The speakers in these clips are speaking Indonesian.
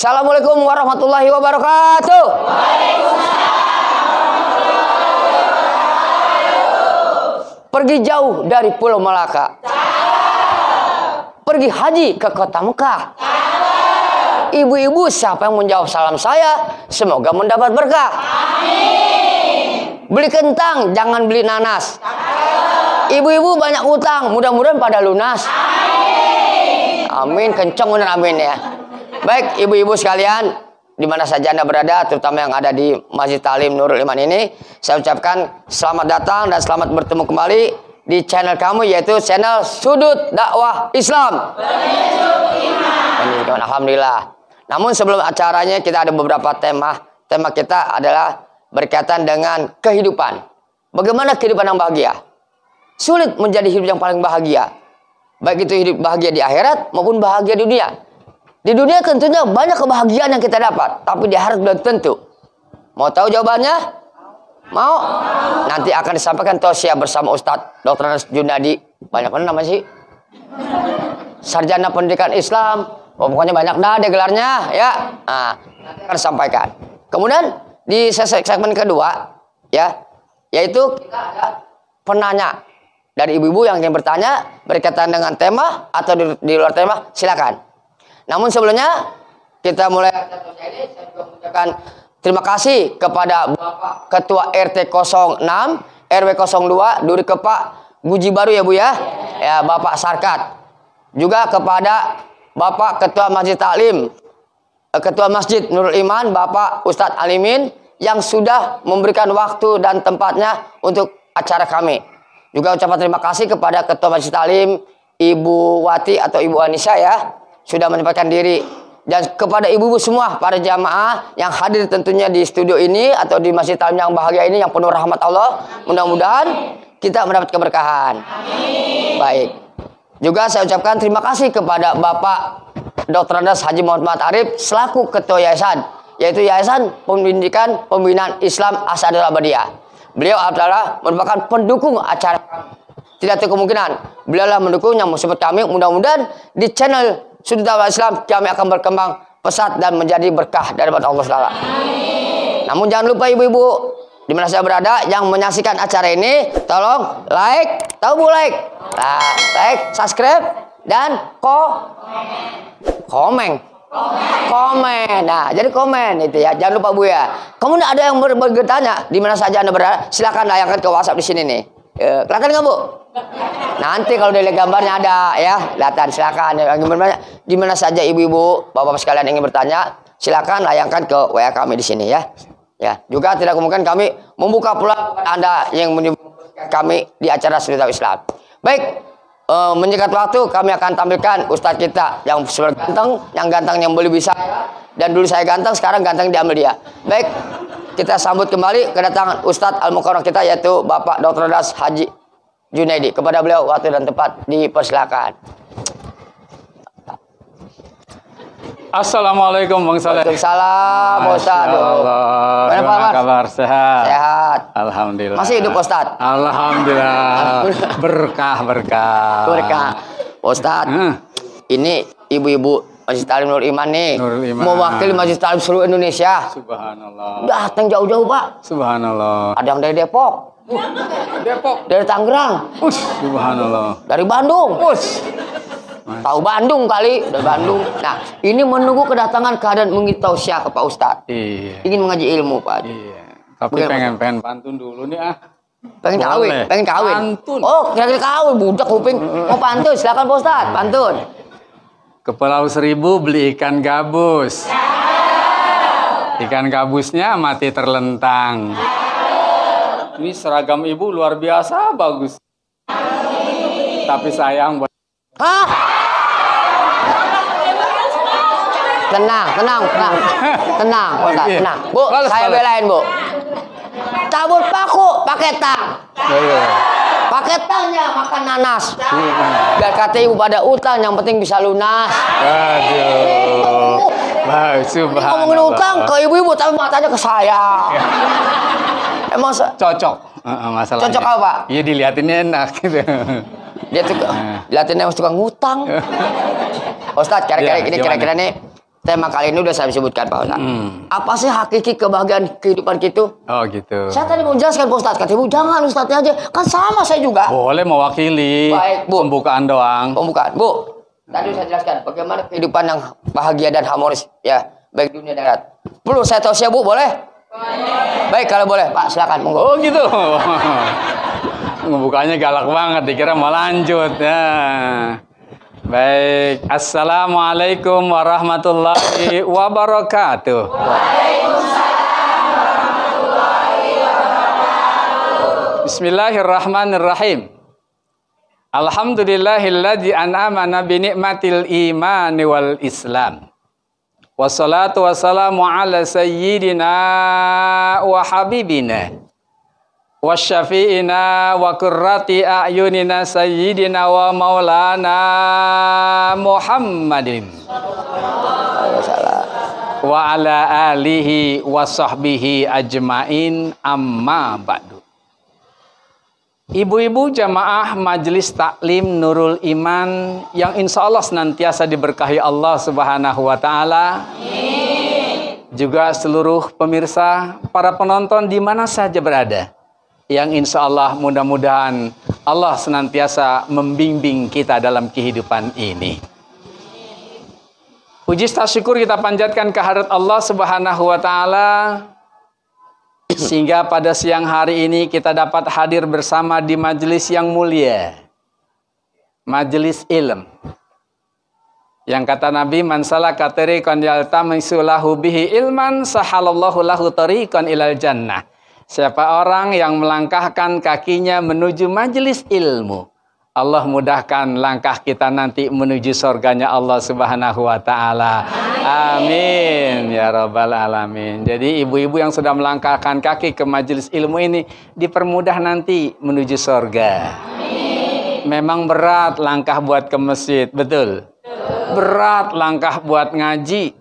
Assalamualaikum warahmatullahi wabarakatuh. Pergi jauh dari Pulau Melaka. Pergi haji ke kota Mekah. Ibu-ibu, siapa yang menjawab salam saya, semoga mendapat berkah. Amin. Beli kentang, jangan beli nanas. Ibu-ibu banyak utang, mudah-mudahan pada lunas. Amin. Amin, kenceng bener amin ya. Baik, ibu-ibu sekalian, di mana saja Anda berada, terutama yang ada di Masjid Ta'lim Nurul Iman ini, saya ucapkan selamat datang dan selamat bertemu kembali di channel kamu, yaitu channel Sudut Dakwah Islam. Alhamdulillah. Namun sebelum acaranya kita ada beberapa tema. Tema kita adalah berkaitan dengan kehidupan. Bagaimana kehidupan yang bahagia? Sulit menjadi hidup yang paling bahagia. Baik itu hidup bahagia di akhirat maupun bahagia di dunia. Di dunia tentunya banyak kebahagiaan yang kita dapat, tapi di akhirat belum tentu. Mau tahu jawabannya? Mau? Nanti akan disampaikan tausiah bersama Ustadz Dr. Junadi. Banyak mana namanya sih? Sarjana Pendidikan Islam. Pokoknya banyak dah dia gelarnya ya. Nah, nanti akan disampaikan. Kemudian di segmen kedua ya, yaitu kita ada penanya dari ibu-ibu yang ingin bertanya berkaitan dengan tema atau di luar tema, silakan. Namun sebelumnya kita mulai ini, saya juga mengucapkan terima kasih kepada Bapak Ketua RT 06 RW 02 Duri Kepak Guji Baru ya Bu ya. Ya Bapak Sarkat. Juga kepada Bapak Ketua Masjid Ta'lim, Ketua Masjid Nurul Iman, Bapak Ustadz Alimin yang sudah memberikan waktu dan tempatnya untuk acara kami. Juga ucapan terima kasih kepada Ketua Masjid Ta'lim, Ibu Wati atau Ibu Anissa ya, sudah menyempatkan diri. Dan kepada ibu-ibu semua, para jamaah yang hadir tentunya di studio ini atau di Masjid Ta'lim yang bahagia ini, yang penuh rahmat Allah, mudah-mudahan kita mendapat keberkahan. Amin. Baik. Juga saya ucapkan terima kasih kepada Bapak Dr. Andes Haji Muhammad Arif selaku Ketua Yayasan, yaitu Yayasan Pendidikan Pembinaan Islam Asadul Abadiyah. Beliau adalah merupakan pendukung acara. Tidak ada kemungkinan beliau adalah mendukung yang mensupport kami. Mudah-mudahan di channel Sudut Dakwah Islam kami akan berkembang pesat dan menjadi berkah dari Allah Taala. Namun jangan lupa ibu-ibu di mana saya berada yang menyaksikan acara ini, tolong like, tahu Bu like? Nah, like, subscribe dan komen. Nah, jadi komen itu ya. Jangan lupa Bu ya. Kemudian ada yang bertanya di mana saja Anda berada, silakan layangkan ke WhatsApp di sini nih. Kelihatan nggak Bu? Nanti kalau dilihat gambarnya ada ya, kelihatan. Silakan. Di mana saja ibu-ibu, bapak-bapak sekalian ingin bertanya, silakan layangkan ke WA kami di sini ya. Ya, juga tidak kemungkinan kami membuka peluang Anda yang menyebutkan kami di acara Sudut Dakwah Islam. Baik, menyingkat waktu kami akan tampilkan Ustadz kita yang super ganteng, yang boleh bisa. Dan dulu saya ganteng, sekarang ganteng diambil dia. Baik, kita sambut kembali kedatangan Ustadz Al-Mukarram kita, yaitu Bapak Dr. Andes Haji Junaidi. Kepada beliau waktu dan tempat dipersilakan. Assalamualaikum Bang Saleh. Waalaikumsalam Ustaz. Gimana kabar? Sehat? Sehat. Alhamdulillah. Masih hidup Ustaz? Alhamdulillah. Berkah. Ustaz, ini ibu-ibu Masjid Ta'lim Nurul Iman nih. Nurul Iman. Mewakili Masjid Ta'lim seluruh Indonesia. Subhanallah. Datang jauh-jauh Pak. Subhanallah. Ada yang dari Depok. Dari Tangerang. Subhanallah. Dari Bandung. Tahu Bandung kali, dari Bandung. Nah, ini menunggu kedatangan keadaan mengitahu siapa Pak Ustadz. Iya. Ingin mengaji ilmu Pak. Iya. Tapi pengen pantun dulu nih ah. Pengen kawin. Pantun. Oh, kira-kira kawin, budak kuping. Mau pantun, silakan Pak Ustadz, pantun. Ke Pulau Seribu beli ikan gabus. Ikan gabusnya mati terlentang. Ini seragam ibu luar biasa bagus. Tapi sayang buat. Hah? Tenang, Pak Ustadz, tenang. Bu, saya belain Bu. Cabut paku, pakai tang. Pakai tangnya makan nanas. Biar kata ibu pada utang, yang penting bisa lunas. Aduh. Subhanallah. Ngomongin utang ke ibu-ibu, tapi matanya ke saya. Emang cocok masalahnya. Cocok apa Pak? Iya dilihatinnya enak gitu. Dia tuh dilihatinnya tukang ngutang. Ustadz, kira-kira nih tema kali ini udah saya sebutkan Pak Ustadz. Apa sih hakiki kebahagiaan kehidupan kita? Oh gitu. Saya tadi mau jelaskan Pak Ustadz, kata Ibu jangan Ustadznya aja, kan sama saya juga. Boleh mewakili. Baik, Bu. Pembukaan doang. Pembukaan, Bu. Tadi saya jelaskan bagaimana kehidupan yang bahagia dan harmonis, ya, baik dunia dan akhirat. Perlu saya tahu Bu, boleh? Boleh. Baik, kalau boleh, Pak, silakan. Monggo. Oh gitu. Ngebukanya galak banget, dikira mau lanjut ya. Baik, assalamualaikum warahmatullahi wabarakatuh. Waalaikumsalam warahmatullahi wabarakatuh. Bismillahirrahmanirrahim. Alhamdulillahilladzi an'amana bi ni'matil iman wal islam. Wassalatu wassalamu ala sayyidina wa habibina wa syafi'ina wa qurrati a'yunina sayyidina wa maulana Muhammadin wa ala alihi wa sahbihi ajmain amma ba'du. Ibu-ibu jamaah Majelis Taklim Nurul Iman yang insya Allah senantiasa diberkahi Allah Subhanahu wa Ta'ala, juga seluruh pemirsa, para penonton di mana saja berada, yang insya Allah mudah-mudahan Allah senantiasa membimbing kita dalam kehidupan ini. Puji syukur kita panjatkan kehadirat Allah Subhanahu wa Ta'ala, sehingga pada siang hari ini kita dapat hadir bersama di majelis yang mulia, majelis ilm. Yang kata Nabi, man salaka tariqan yaltamisu lahu bihi ilman sahalallahu lahu tariqan ilal jannah. Siapa orang yang melangkahkan kakinya menuju majelis ilmu, Allah mudahkan langkah kita nanti menuju surganya Allah Subhanahu wa Ta'ala. Amin ya rabbal alamin. Jadi ibu-ibu yang sudah melangkahkan kaki ke majelis ilmu ini dipermudah nanti menuju surga. Memang berat langkah buat ke masjid, betul? Berat langkah buat ngaji,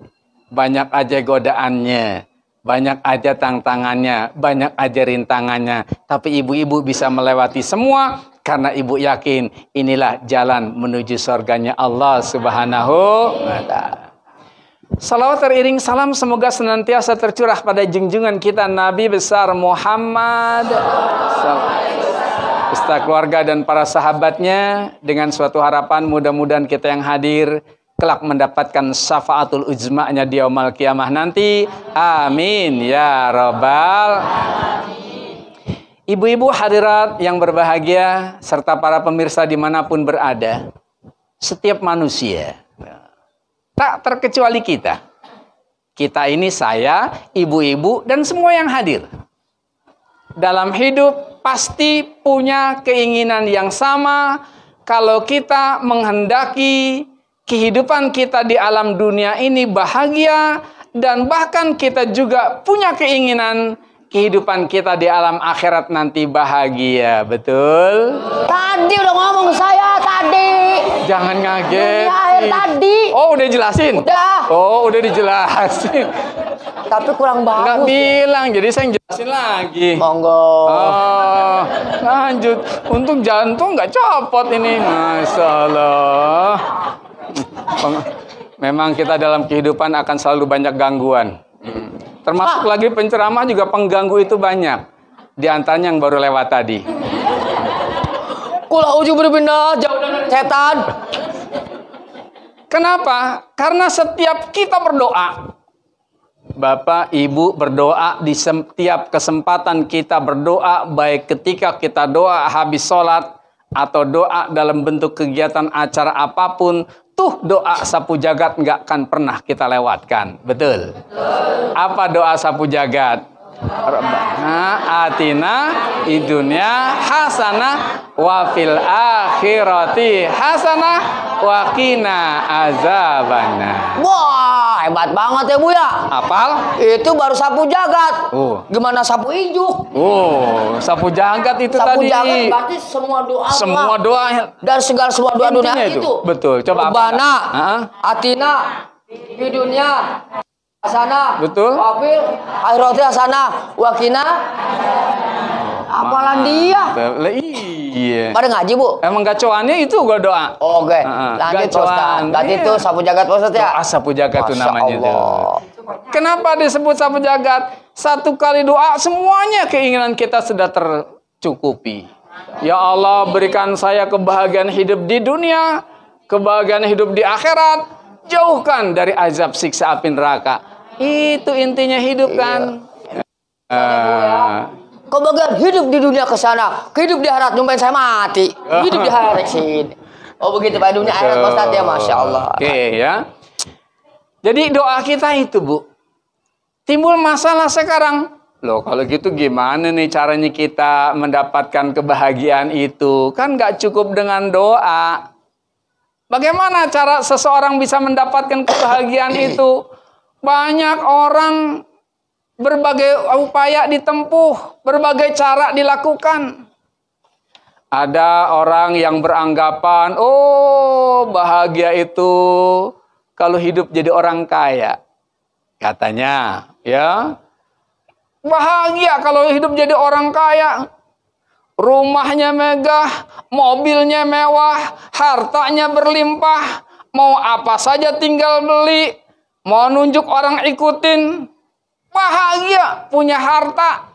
banyak aja godaannya, banyak aja tantangannya, banyak aja rintangannya. Tapi ibu-ibu bisa melewati semua karena ibu yakin inilah jalan menuju surganya Allah Subhanahu wa Ta'ala. Salawat teriring salam semoga senantiasa tercurah pada junjungan kita Nabi besar Muhammad, beserta keluarga dan para sahabatnya, dengan suatu harapan mudah-mudahan kita yang hadir kelak mendapatkan syafaatul uzma'nya di yaumul qiyamah nanti. Amin ya rabbal. Ibu-ibu hadirat yang berbahagia serta para pemirsa dimanapun berada, setiap manusia, tak terkecuali kita. Kita ini, saya, ibu-ibu, dan semua yang hadir, dalam hidup pasti punya keinginan yang sama. Kalau kita menghendaki kehidupan kita di alam dunia ini bahagia, dan bahkan kita juga punya keinginan kehidupan kita di alam akhirat nanti bahagia, betul? Tadi udah ngomong saya tadi. Jangan ngaget. Dunia akhir tadi. Oh, udah jelasin? Udah. Oh, udah dijelasin. Tapi kurang bagus. Nggak bilang, jadi saya jelasin lagi. Monggo. Oh, lanjut. Untung jantung nggak copot ini. Masya Allah. Memang kita dalam kehidupan akan selalu banyak gangguan. Termasuk lagi penceramah juga pengganggu itu banyak. Di antaranya yang baru lewat tadi. Kula uju berpindah jauh dari setan. Kenapa? Karena setiap kita berdoa, Bapak, Ibu berdoa di setiap kesempatan kita berdoa, baik ketika kita doa habis sholat atau doa dalam bentuk kegiatan acara apapun, tuh doa sapu jagat nggak akan pernah kita lewatkan. Betul? Apa doa sapu jagat? Rabbana atina idunya hasanah wa fil akhirati hasanah wa qina azabannar. Wah, hebat banget ya Bu ya. Apal? Itu baru sapu jagat. Oh. Gimana sapu injuk? Oh, sapu jagat itu Sapu tadi. jagat berarti semua doa. Semua doa dan segala semua doa dunia intinya itu. Betul. Coba Rabbana apa? atina di dunia hasanah. Betul. Wafil akhirati hasanah wa qina. Apalan dia? Iya. Pada ngaji, Bu? Emang gacoannya itu gua doa. Oke. Lanjut, Pak Ustaz. Berarti itu sapu jagat, Pak Ustaz, ya? Doa sapu jagat itu Masya namanya itu. Allah. Kenapa disebut sapu jagat? Satu kali doa semuanya keinginan kita sudah tercukupi. Ya Allah, berikan saya kebahagiaan hidup di dunia, kebahagiaan hidup di akhirat, jauhkan dari azab siksa api neraka. Itu intinya hidup kan. Kebahagiaan hidup di dunia ke sana, hidup di akhirat nyumpain saya mati. Hidup di akhirat sini. Oh begitu Pak, dunia akhirat Pak Ustaz ya, Masya Allah. Oke ya. Jadi doa kita itu, Bu. Timbul masalah sekarang. Loh kalau gitu gimana nih caranya kita mendapatkan kebahagiaan itu? Kan nggak cukup dengan doa. Bagaimana cara seseorang bisa mendapatkan kebahagiaan itu? Banyak orang berbagai upaya ditempuh, berbagai cara dilakukan. Ada orang yang beranggapan, oh bahagia itu kalau hidup jadi orang kaya. Katanya, ya. Bahagia kalau hidup jadi orang kaya. Rumahnya megah, mobilnya mewah, hartanya berlimpah. Mau apa saja tinggal beli. Mau nunjuk orang ikutin. Bahagia punya harta.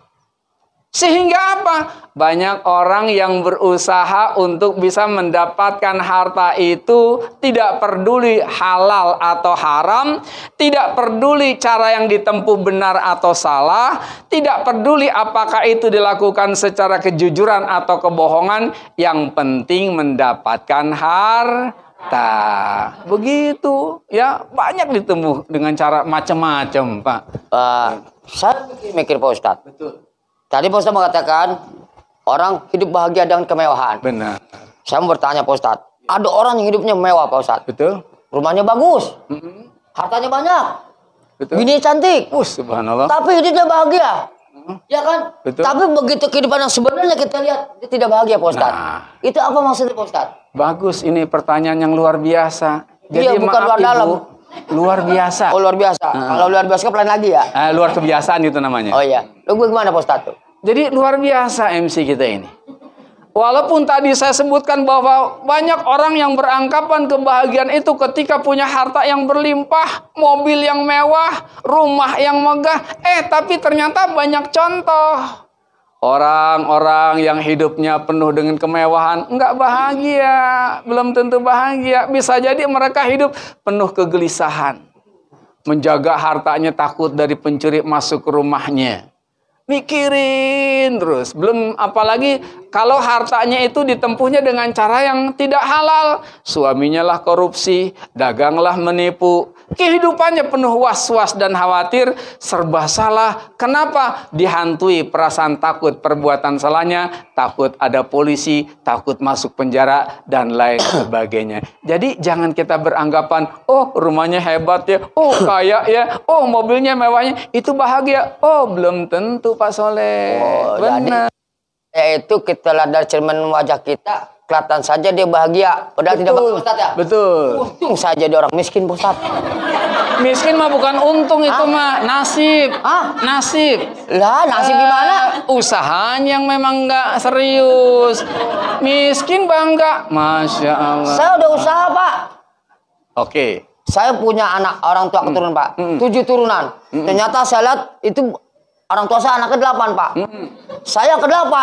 Sehingga apa? Banyak orang yang berusaha untuk bisa mendapatkan harta itu, tidak peduli halal atau haram, tidak peduli cara yang ditempuh benar atau salah, tidak peduli apakah itu dilakukan secara kejujuran atau kebohongan, yang penting mendapatkan harta. Begitu, ya, banyak ditempuh dengan cara macam-macam, Pak. Saya mikir Pak Ustadz. Betul. Tadi Pak Ustadz mengatakan orang hidup bahagia dengan kemewahan. Benar. Saya mau bertanya Pak Ustadz, ada orang yang hidupnya mewah Pak Ustadz. Betul. Rumahnya bagus, hartanya banyak, Betul. bini cantik, Subhanallah. tapi hidupnya bahagia. Ya kan? Betul. Tapi begitu kehidupan yang sebenarnya kita lihat, dia tidak bahagia Pak Ustadz. Nah. Itu apa maksudnya Pak Ustadz? Bagus, ini pertanyaan yang luar biasa. Iya, bukan maaf, luar Ibu, dalam. luar biasa. Oh luar biasa. Kalau luar biasa pelan lagi ya? Luar kebiasaan itu namanya. Oh iya. Lu gimana Pak Ustadz tuh? Jadi luar biasa MC kita ini. Walaupun tadi saya sebutkan bahwa banyak orang yang beranggapan kebahagiaan itu ketika punya harta yang berlimpah, mobil yang mewah, rumah yang megah. Tapi ternyata banyak contoh. Orang-orang yang hidupnya penuh dengan kemewahan enggak bahagia, belum tentu bahagia. Bisa jadi mereka hidup penuh kegelisahan. Menjaga hartanya takut dari pencuri masuk ke rumahnya. Mikirin terus. Belum apalagi kalau hartanya itu ditempuhnya dengan cara yang tidak halal. Suaminya lah korupsi, daganglah menipu. Kehidupannya penuh was-was dan khawatir, serba salah. Kenapa? Dihantui perasaan takut perbuatan salahnya, takut ada polisi, takut masuk penjara, dan lain sebagainya. Jadi jangan kita beranggapan, oh rumahnya hebat ya, oh kaya ya, oh mobilnya mewahnya, itu bahagia. Oh belum tentu Pak Soleh. Oh, benar. Yaitu kita lihat dari cermin wajah kita, kelihatan saja dia bahagia. Padahal tidak bahagia Ustaz ya? Betul. Untung saja dia orang miskin Ustaz. Miskin mah bukan untung itu mah, nasib. Nasib. Lah, nasib gimana? Usahanya yang memang nggak serius. Miskin bangga. Masya Allah. Saya udah usaha Pak. Oke. Saya punya anak, orang tua keturunan Pak. 7 turunan. Ternyata saya lihat itu orang tua saya anak ke-8 Pak. Saya ke-8.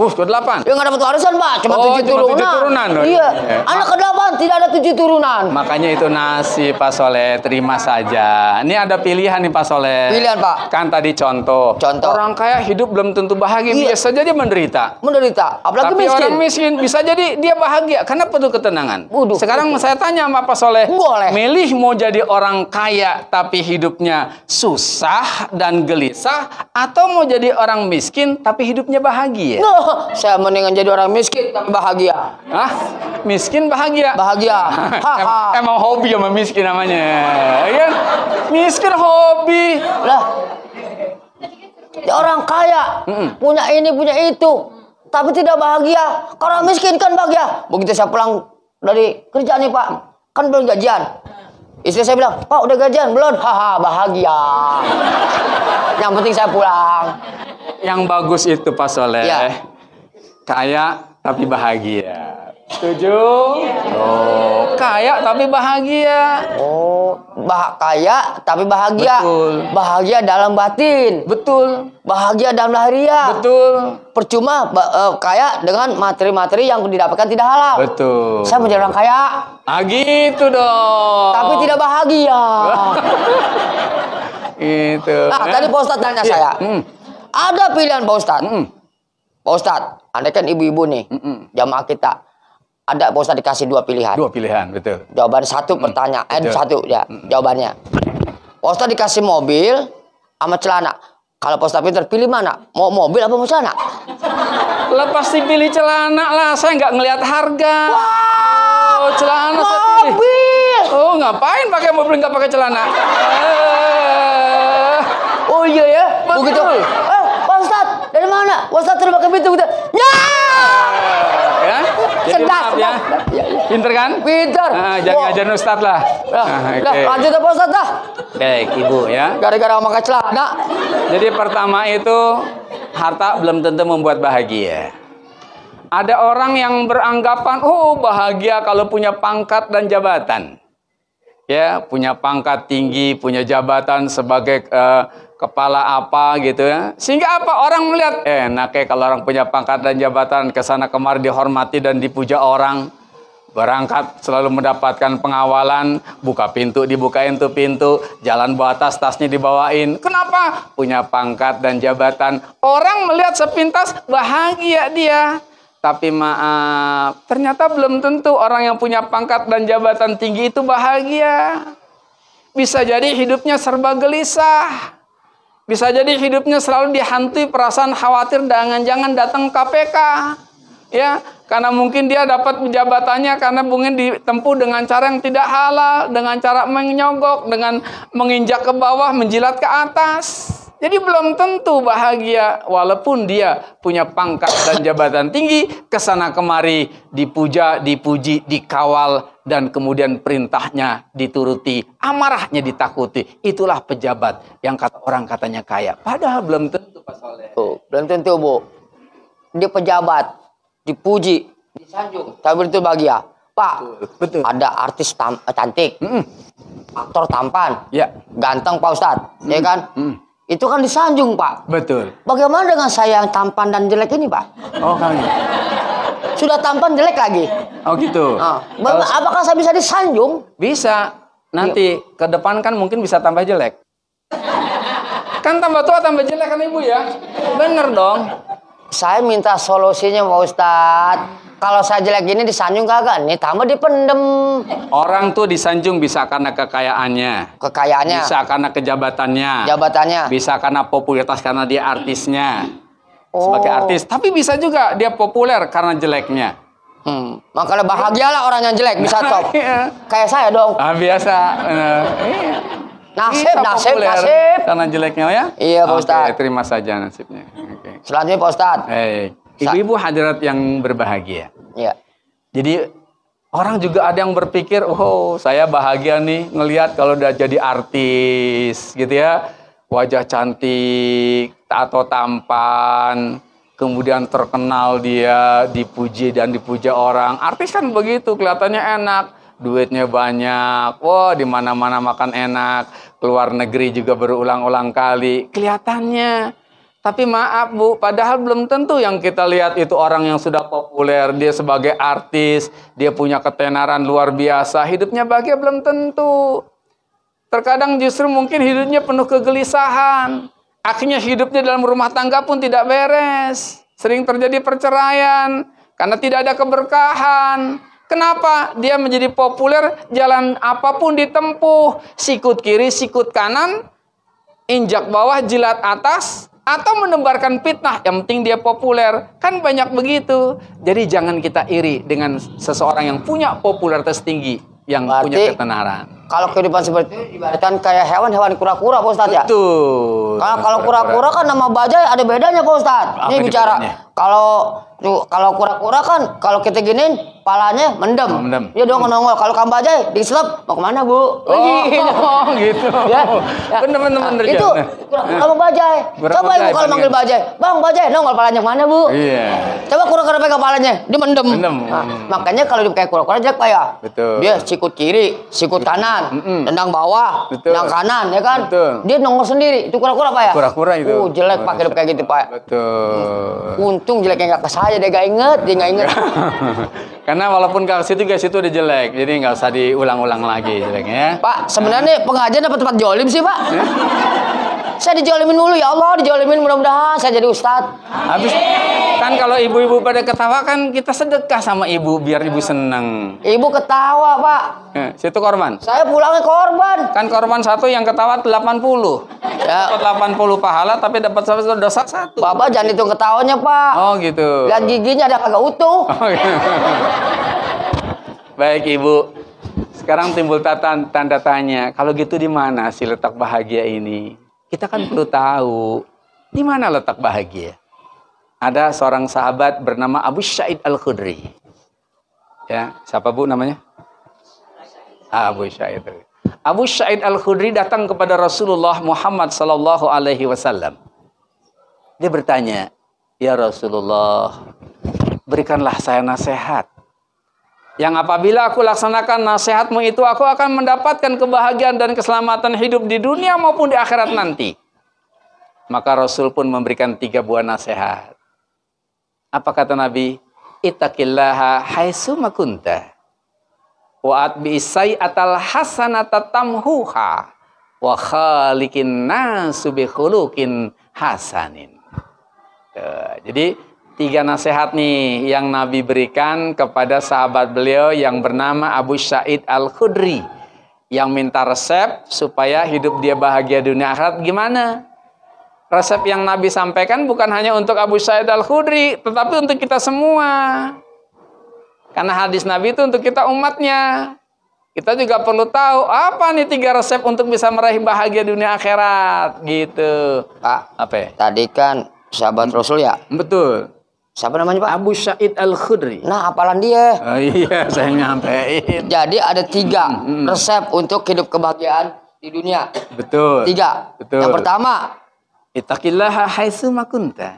Ke-8. Ya nggak dapat warisan Pak, cuma 7 turunan. 7 turunan. Iya. Anak ke-8 tidak ada 7 turunan. Makanya itu nasib Pak Soleh, terima saja. Ini ada pilihan nih Pak Soleh. Pilihan Pak. Kan tadi contoh. Orang kaya hidup belum tentu bahagia, Iya. bisa jadi menderita. Menderita, apalagi Tapi miskin. orang miskin bisa jadi dia bahagia karena penuh ketenangan. Waduh, sekarang saya tanya sama Pak Soleh, boleh. milih mau jadi orang kaya tapi hidupnya susah dan gelisah, atau mau jadi orang miskin tapi hidupnya bahagia? Nah, saya mendingan jadi orang miskin tapi bahagia. Hah? Miskin bahagia? Bahagia. Emang hobi sama miskin namanya. Ya, miskin hobi. Lah, ya orang kaya, punya ini, punya itu, tapi tidak bahagia. Kalau miskin kan bahagia. Begitu saya pulang dari kerja nih Pak, kan belum gajian. Istri saya bilang, Pak udah gajian? Belum. Haha, bahagia. Yang penting saya pulang. Yang bagus itu Pak Soleh. Ya. Kayak tapi bahagia. Setuju? Oh, kaya tapi bahagia. Oh, kaya tapi bahagia. Betul. Bahagia dalam batin. Betul. Bahagia dalam lahiriah. Betul. Percuma kaya dengan materi-materi yang didapatkan tidak halal. Betul. Saya menjadi orang kaya. Ah gitu dong. Tapi tidak bahagia. Gitu. Nah, tadi Pak Ustadz tanya saya. Ada pilihan Pak Ustadz. Pak Ustadz, andai kan ibu-ibu nih, jamaah kita. Ada Pak Ustadz dikasih 2 pilihan. 2 pilihan, betul. Jawaban 1 pertanyaan, Betul. 1 ya, jawabannya. Pak Ustadz dikasih mobil sama celana. Kalau Pak Ustadz pintar, pilih mana? Mau mobil apa mau celana? Lah pasti pilih celana lah, saya nggak ngelihat harga. Wah, Oh, celana saya pilih. mobil. Oh, ngapain pakai mobil nggak pakai celana? Oh iya ya, Betul. begitu. Pak Ustadz, dari mana? Pak Ustadz terus pakai pintu gitu. Ya! Ya, jadi Cerdas, maaf ya. Pinter kan? Pintar. Nah, jangan Wah. ngajarin Ustadz lah. Nah, Oke. lanjut ya Pak Ustadz dah. Baik, Ibu ya. Gara-gara pakai celana. Jadi pertama itu harta belum tentu membuat bahagia. Ada orang yang beranggapan, oh bahagia kalau punya pangkat dan jabatan. Ya, punya pangkat tinggi, punya jabatan sebagai kepala apa gitu ya. Sehingga apa? Orang melihat, enak ya kalau orang punya pangkat dan jabatan, kesana kemari dihormati dan dipuja orang. Berangkat selalu mendapatkan pengawalan, buka pintu dibukain tuh pintu, jalan bawa tasnya dibawain. Kenapa? Punya pangkat dan jabatan. Orang melihat sepintas bahagia dia. Tapi maaf, ternyata belum tentu orang yang punya pangkat dan jabatan tinggi itu bahagia. Bisa jadi hidupnya serba gelisah. Bisa jadi hidupnya selalu dihantui perasaan khawatir jangan datang KPK. Ya, karena mungkin dia dapat jabatannya karena mungkin ditempuh dengan cara yang tidak halal, dengan cara menyogok, dengan menginjak ke bawah, menjilat ke atas. Jadi belum tentu bahagia walaupun dia punya pangkat dan jabatan tinggi, kesana kemari dipuja, dipuji, dikawal, dan kemudian perintahnya dituruti, amarahnya ditakuti. Itulah pejabat yang kata orang katanya kaya. Padahal belum tentu Pak Soleh. Belum tentu Bu. Dia pejabat, dipuji, disanjung, tapi itu bahagia. Pak, Betul. ada artis cantik, aktor tampan, Ya. ganteng Pak Ustadz, ya kan? Itu kan disanjung Pak. Betul. Bagaimana dengan saya yang tampan dan jelek ini Pak? Oh kali. Sudah tampan jelek lagi. Oh gitu. Nah, apakah saya bisa disanjung? Bisa. Nanti ke depan kan mungkin bisa tambah jelek. Kan tambah tua tambah jelek kan Ibu ya? Bener dong. Saya minta solusinya Pak Ustadz. Kalau saya jelek gini disanjung kagak? Nih tambah dipendem. Orang tuh disanjung bisa karena kekayaannya. Kekayaannya. Bisa karena kejabatannya. Jabatannya. Bisa karena popularitas karena dia artisnya. Oh. Sebagai artis. Tapi bisa juga dia populer karena jeleknya. Makanya bahagialah orang yang jelek bisa top. Iya. Kayak saya dong. Ah, biasa. Iya. Nasib, Bisa nasib, populer nasib. karena jeleknya ya. Iya, Pak Oke, Ustadz. terima saja nasibnya. Oke. Selanjutnya Pak Ustadz. Ibu-ibu hadirat yang berbahagia. Iya. Jadi orang juga ada yang berpikir, oh saya bahagia nih ngelihat kalau udah jadi artis gitu ya. Wajah cantik atau tampan. Kemudian terkenal dia, dipuji dan dipuja orang. Artis kan begitu, kelihatannya enak. Duitnya banyak. Wah, di mana-mana makan enak. Keluar negeri juga berulang-ulang kali. Kelihatannya. Tapi maaf Bu, padahal belum tentu yang kita lihat itu orang yang sudah populer, dia sebagai artis, dia punya ketenaran luar biasa, hidupnya bahagia belum tentu. Terkadang justru mungkin hidupnya penuh kegelisahan. Akhirnya hidupnya dalam rumah tangga pun tidak beres. Sering terjadi perceraian karena tidak ada keberkahan. Kenapa? Dia menjadi populer, jalan apapun ditempuh, sikut kiri, sikut kanan, injak bawah, jilat atas, atau menebarkan fitnah, yang penting dia populer. Kan banyak begitu. Jadi jangan kita iri dengan seseorang yang punya popularitas tinggi, yang punya ketenaran. Kalau kehidupan seperti itu ibaratkan kayak hewan-hewan kura-kura Pak Ustadz ya. Betul. Kalau kura-kura kan nama bajai ada bedanya Pak Ustadz. Apa Ini bicara bedanya? Kalau kura-kura kan kalau kita giniin palanya mendem. Mendem. Dia dong nongol. Kalau kambajai diselap mau kemana bu? Gitu. Ya. Bener. Itu kura-kura mau bajai. Coba ibu kalau manggil bajai, bang bajai nongol palanya kemana bu? Iya. Coba kura-kura pegang palanya, dia mendem. Nah, makanya kalau dia kayak kura-kura jelek pak ya. Betul. Dia sikut kiri, sikut kanan, tendang bawah, Betul. tendang kanan ya kan. Betul. Dia nongol sendiri. Itu kura-kura pak ya. Kura-kura itu. Jelek pak hidup kayak gitu pak. Betul. Untung jeleknya nggak ke saya, dia nggak inget, Karena walaupun ke situ udah jelek, jadi nggak usah diulang-ulang lagi jeleknya. Pak, sebenarnya pengajian dapat tempat jolim sih pak. Saya dijolimin dulu ya Allah, dijolimin mudah-mudahan saya jadi ustad. Habis kan kalau ibu-ibu pada ketawa kan kita sedekah sama ibu biar ibu senang. Ibu ketawa pak. Situ korban. Saya pulangnya korban. Kan korban satu yang ketawa 80. Ya. Dapat 80 pahala tapi dapat dosa 1. Bapak jangan hitung ketawanya pak. Oh gitu. Lihat giginya ada kagak utuh. Oh, gitu. Baik ibu. Sekarang timbul tanda tanya. Kalau gitu di mana sih letak bahagia ini? Kita kan perlu tahu di mana letak bahagia. Ada seorang sahabat bernama Abu Sa'id Al-Khudri. Ya, siapa Bu namanya? Abu Sa'id. Abu Sa'id Al-Khudri datang kepada Rasulullah Muhammad sallallahu alaihi wasallam. Dia bertanya, "Ya Rasulullah, berikanlah saya nasihat. Yang apabila aku laksanakan nasihatmu itu, aku akan mendapatkan kebahagiaan dan keselamatan hidup di dunia maupun di akhirat nanti." Maka Rasul pun memberikan 3 buah nasihat. Apa kata Nabi? Ittaqillaha haitsu ma kunta. Wa atbi sayyatal hasanata tamhuha wa khaliqin nasu bi khuluqin hasanin. Jadi 3 nasihat nih yang Nabi berikan kepada sahabat beliau yang bernama Abu Sa'id Al-Khudri yang minta resep supaya hidup dia bahagia dunia akhirat gimana? Resep yang Nabi sampaikan bukan hanya untuk Abu Sa'id Al-Khudri, tetapi untuk kita semua. Karena hadis Nabi itu untuk kita umatnya. Kita juga perlu tahu apa nih 3 resep untuk bisa meraih bahagia dunia akhirat gitu. Pak, Apa ya? tadi kan sahabat Rasul ya? Betul. Siapa namanya Pak? Abu Sa'id Al-Khudri. Nah, hafalan dia. Oh iya, saya nyampein. Jadi ada 3 resep untuk hidup kebahagiaan di dunia. Betul. 3. Betul. Yang pertama, Ittaqillaha haitsu ma kunta.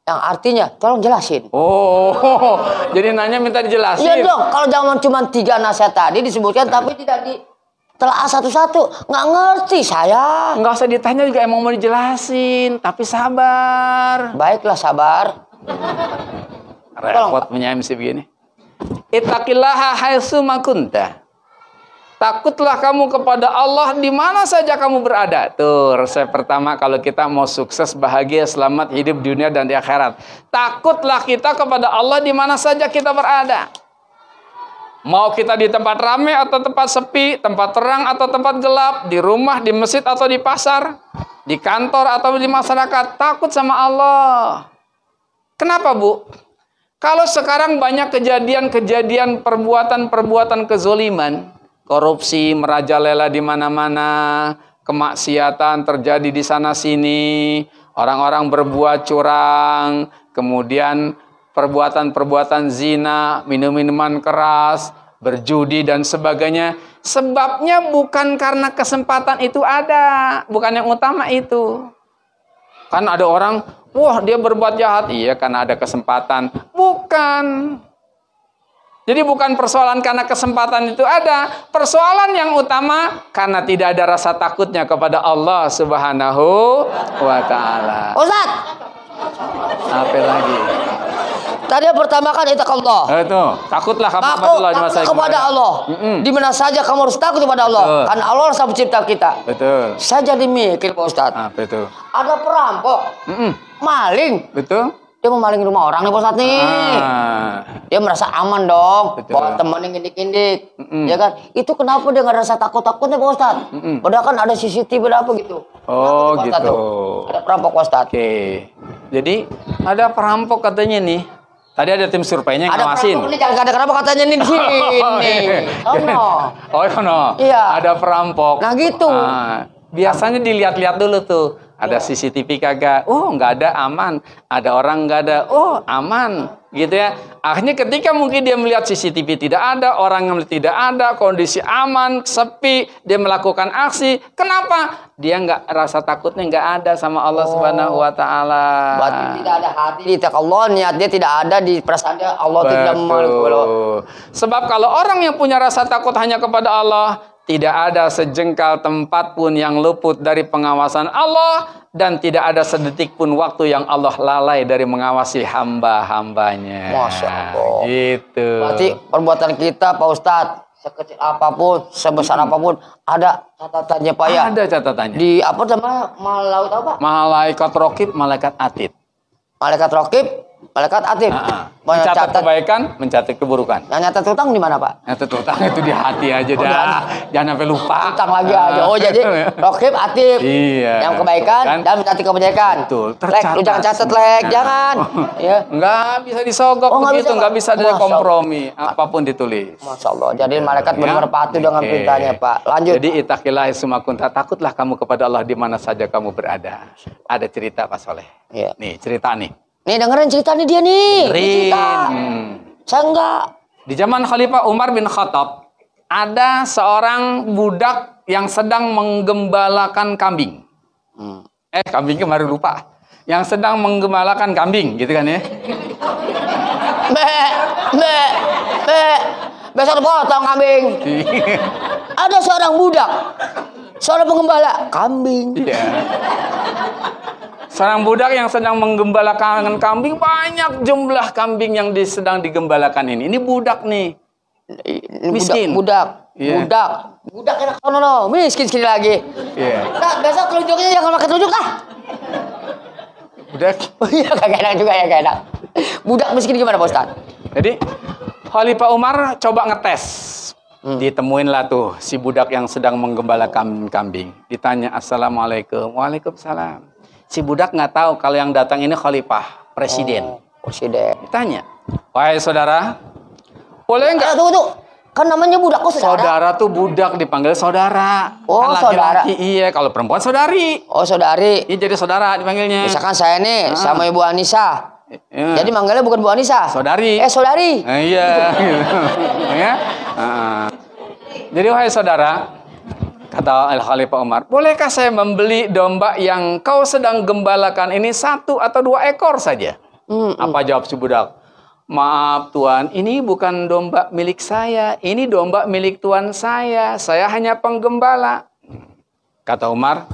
yang artinya tolong jelasin. Oh, jadi nanya minta dijelasin. Iya dong, kalau jangan cuma 3 nasihat tadi disebutkan tapi tidak ditelaah satu-satu, nggak ngerti saya. Nggak usah ditanya juga emang mau dijelasin, tapi sabar. Baiklah sabar. Repot punya MC begini. Ittaqillaha haitsu ma kunta. Takutlah kamu kepada Allah di mana saja kamu berada. Tuh resep pertama kalau kita mau sukses, bahagia, selamat hidup dunia dan di akhirat. Takutlah kita kepada Allah di mana saja kita berada. Mau kita di tempat ramai atau tempat sepi, tempat terang atau tempat gelap, di rumah, di masjid atau di pasar, di kantor atau di masyarakat, takut sama Allah. Kenapa Bu? Kalau sekarang banyak kejadian-kejadian perbuatan-perbuatan kezoliman, korupsi merajalela di mana-mana, kemaksiatan terjadi di sana-sini, orang-orang berbuat curang, kemudian perbuatan-perbuatan zina, minum-minuman keras, berjudi dan sebagainya. Sebabnya bukan karena kesempatan itu ada, bukan yang utama itu. Kan ada orang, wah dia berbuat jahat, iya karena ada kesempatan. Bukan. Jadi bukan persoalan karena kesempatan itu ada, persoalan yang utama karena tidak ada rasa takutnya kepada Allah Subhanahu wa taala. Ustaz, Apa lagi? tadi yang pertama kan ittaqallah. Itu, takutlah kamu Takut kepada Allah. Di mana saja kamu harus takut kepada Allah. Betul. Karena Allah adalah pencipta kita. Betul. Saya jadi mikir Pak Ustaz. Apa itu? Ada perampok, maling. Betul. Dia mau maling rumah orang nih Pak Ustaz nih. Dia merasa aman dong. Betul. Bawa temennya ngindik-ngindik. Ya kan? Itu kenapa dia nggak ada rasa takut-takutnya Pak Ustaz? Padahal kan ada CCTV ada apa gitu. Oh Kenapa, Pak Ustaz, gitu. tuh? Ada perampok Pak Ustaz. Oke. Jadi ada perampok katanya nih. Tadi ada tim surveinya yang Ada ngawasin. perampok nih, jangan ada kenapa katanya nih di sini. Oh no. Oh no. Iya. Ada perampok. Nah gitu. Biasanya dilihat-lihat dulu tuh. Ada CCTV kagak? Oh, nggak ada, aman. Ada orang nggak ada? Oh, aman. Gitu ya. Akhirnya ketika mungkin dia melihat CCTV tidak ada, orang yang tidak ada, kondisi aman, sepi, dia melakukan aksi. Kenapa? Dia nggak, rasa takutnya nggak ada sama Allah Subhanahu wa Ta'ala. Berarti tidak ada hati di Allah, niat dia tidak ada di perasaan dia, Allah tidak Betul. Sebab kalau orang yang punya rasa takut hanya kepada Allah, tidak ada sejengkal tempat pun yang luput dari pengawasan Allah, dan tidak ada sedetik pun waktu yang Allah lalai dari mengawasi hamba-hambanya. Masya Allah. Gitu. Berarti perbuatan kita, Pak Ustadz, sekecil apapun, sebesar apapun, ada catatannya, Pak ya. Ada catatannya. Di apa namanya? Malaut apa? Malaikat rokib, malaikat atid. Malaikat rokib, malaikat atid. Mencatat kebaikan, mencatat keburukan. Yang nyatet utang di mana, Pak? Nyatat utang itu di hati aja dah. Jangan sampai lupa. Utang lagi aja. Oh, jadi rokib, atid. Iya. Yang kebaikan dan mencatat kebaikan. Betul. Lek, lu jangan catat, Lek. Jangan. Ya. Enggak bisa disogok begitu, enggak bisa ada Masya kompromi. Apapun ditulis. Masya Allah. Jadi malaikat benar-benar patuh dengan Oke. perintahnya, Pak. Lanjut. Jadi itaqillahi summa kunta, takutlah kamu kepada Allah di mana saja kamu berada. Ada cerita Pak Soleh. Iya. Nih, cerita nih. Nih dengerin cerita nih dia nih. Dengerin. Cerita. Saya enggak. Di zaman Khalifah Umar bin Khattab, ada seorang budak yang sedang menggembalakan kambing. Kambing kemarin lupa. Yang sedang menggembalakan kambing, gitu kan ya? Be. Besok potong kambing. Ada seorang budak, seorang pengembala kambing. Iya. Seorang budak yang sedang menggembalakan kambing, banyak jumlah kambing yang sedang digembalakan ini. Ini budak nih. Miskin. Budak. Iya. Budak enak no. Miskin sekali lagi. Iya. Nah, besok telunjuknya jangan pakai telunjuk ah. Budak. Oh iya, kagak enak juga ya, kagak enak. Budak miskin gimana, Pak Ustaz? Jadi Khalifah Umar coba ngetes. Ditemuin lah tuh si budak yang sedang menggembalakan kambing. Ditanya, Assalamualaikum. Waalaikumsalam. Si budak nggak tahu kalau yang datang ini khalifah, presiden. Presiden. Ditanya, wahai saudara, boleh nggak? Tunggu. Kan namanya budak kok saudara. Saudara tuh budak dipanggil saudara. Oh, kan saudara. laki-laki, iya. Kalau perempuan saudari. Oh, saudari. Iya, jadi saudara dipanggilnya. Misalkan saya nih sama Ibu Anissa. Iya. Jadi manggilnya bukan Bu Anissa. Saudari. Saudari. Iya. Ya. Jadi wahai saudara, kata Al-Khalifah Umar, bolehkah saya membeli domba yang kau sedang gembalakan ini 1 atau 2 ekor saja? Apa jawab si budak? Maaf Tuan, ini bukan domba milik saya. Ini domba milik Tuan saya. Saya hanya penggembala. Kata Umar,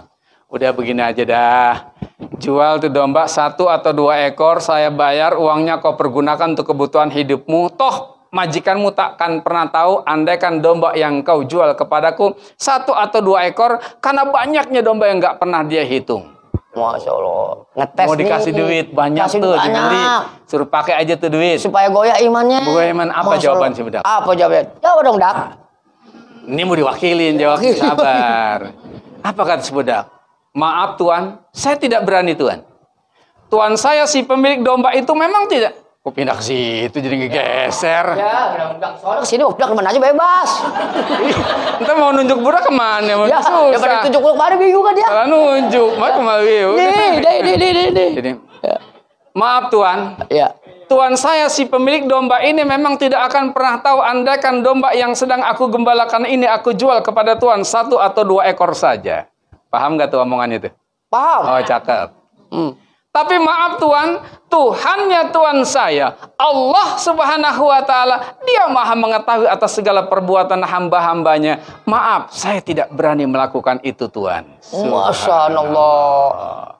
udah begini aja dah. Jual tuh domba 1 atau 2 ekor. Saya bayar, uangnya kau pergunakan untuk kebutuhan hidupmu. Toh majikanmu takkan pernah tahu andaikan domba yang kau jual kepadaku 1 atau 2 ekor. Karena banyaknya domba yang gak pernah dia hitung. Masya Allah. Ngetes Mau dikasih nih. duit banyak Kasih tuh banyak. dibeli. Suruh pakai aja tuh duit. Supaya goyah imannya. Goyah iman. Apa Masya jawaban Allah. si budak? Apa jawabannya? Jawab dong, Dak. Ini mau diwakilin, jawab sabar. Apa kata si budak? Maaf Tuan, saya tidak berani Tuan. Tuan saya si pemilik domba itu memang tidak. Kok pindah ke situ jadi ngegeser. Ya, budak. Soalnya kesini budak kemana aja bebas. Entah mau nunjuk budak kemana? Ya, daripada tunjuk lu kemana bingung kan dia. Salah nunjuk, mah kemana? Nih. Jadi, maaf Tuan. Ya. Tuan saya si pemilik domba ini memang tidak akan pernah tahu andaikan domba yang sedang aku gembalakan ini aku jual kepada Tuan 1 atau 2 ekor saja. Paham gak tuh omongannya itu? Paham. Oh, cakep. Tapi maaf Tuan, Tuhannya Tuhan saya, Allah Subhanahu wa Ta'ala, Dia Maha mengetahui atas segala perbuatan hamba-hambanya. Maaf, saya tidak berani melakukan itu Tuan. Masya Allah.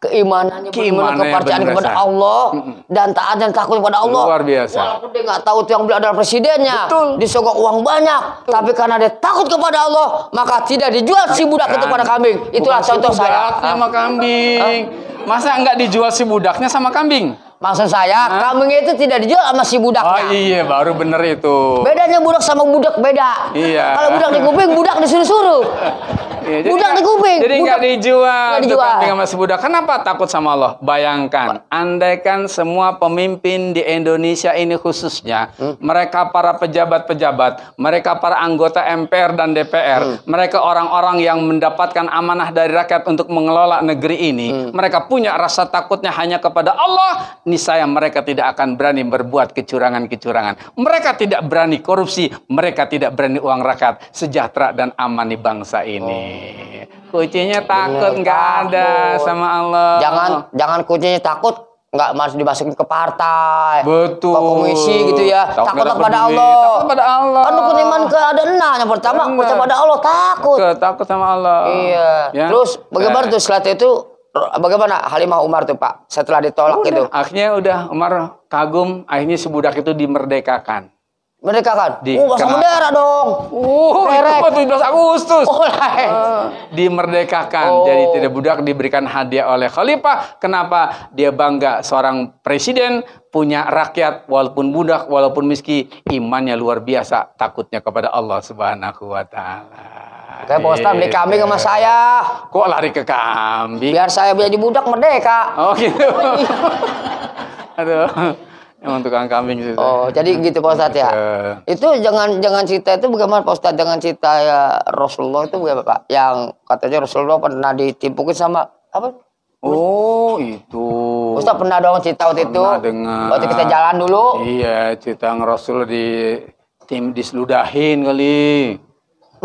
Keimanannya benar-benar kepercayaan kepada Allah dan taat dan takut kepada Allah. Luar biasa. Walaupun dia nggak tahu tuh yang beli adalah presidennya, Betul. disogok uang banyak, tapi karena dia takut kepada Allah, maka tidak dijual si budak itu pada kambing. Itulah Bukan contoh si saya. budaknya sama kambing. Masa enggak dijual si budaknya sama kambing? Maksud saya, kambing itu tidak dijual sama si Oh budaknya. iya, baru bener itu. Bedanya budak sama budak beda. Iya. Kalau budak di kuping, budak disuruh-suruh. Ya, budak di kuping. Jadi nggak dijual. Nggak dijual. Kambing sama si budak. Kenapa takut sama Allah? Bayangkan, andaikan semua pemimpin di Indonesia ini khususnya, mereka para pejabat-pejabat, mereka para anggota MPR dan DPR, mereka orang-orang yang mendapatkan amanah dari rakyat untuk mengelola negeri ini, mereka punya rasa takutnya hanya kepada Allah, niscaya mereka tidak akan berani berbuat kecurangan-kecurangan. Mereka tidak berani korupsi, mereka tidak berani uang rakyat, sejahtera dan aman di bangsa ini. Kuncinya takut nggak ada sama Allah. Jangan kuncinya takut nggak masuk dimasukin ke partai. Betul. Ke komisi gitu ya. Takut kepada Allah. Takut kepada Allah. Kan rukun iman ada 6. Yang pertama kepada Allah takut. Takut sama Allah. Iya. Ya? Terus bagaimana tuh setelah itu? Bagaimana Halimah Umar tuh Pak? Setelah ditolak itu. Akhirnya udah Umar kagum. Akhirnya si budak itu dimerdekakan. Merdekakan? Bahasa bendera dong. Itu 17 Agustus. Lain. Dimerdekakan. Jadi tidak budak diberikan hadiah oleh khalifah. Kenapa? Dia bangga seorang presiden punya rakyat walaupun budak, walaupun miskin, imannya luar biasa, takutnya kepada Allah Subhanahu wa taala. Kayak Pak Ustadz beli kambing sama saya. Kok lari ke kambing? Biar saya jadi budak merdeka. Oh gitu. Aduh. Emang tukang kambing sih. Oh, jadi gitu Pak Ustadz ya. Itu jangan cerita itu bagaimana Pak Ustadz dengan cerita ya Rasulullah itu bagaimana Pak? Yang katanya Rasulullah pernah ditimpukin sama apa? Oh, itu. Ustadz pernah dong cerita waktu itu. Dengar. Waktu kita jalan dulu. Iya, cerita Rasul diseludahin kali.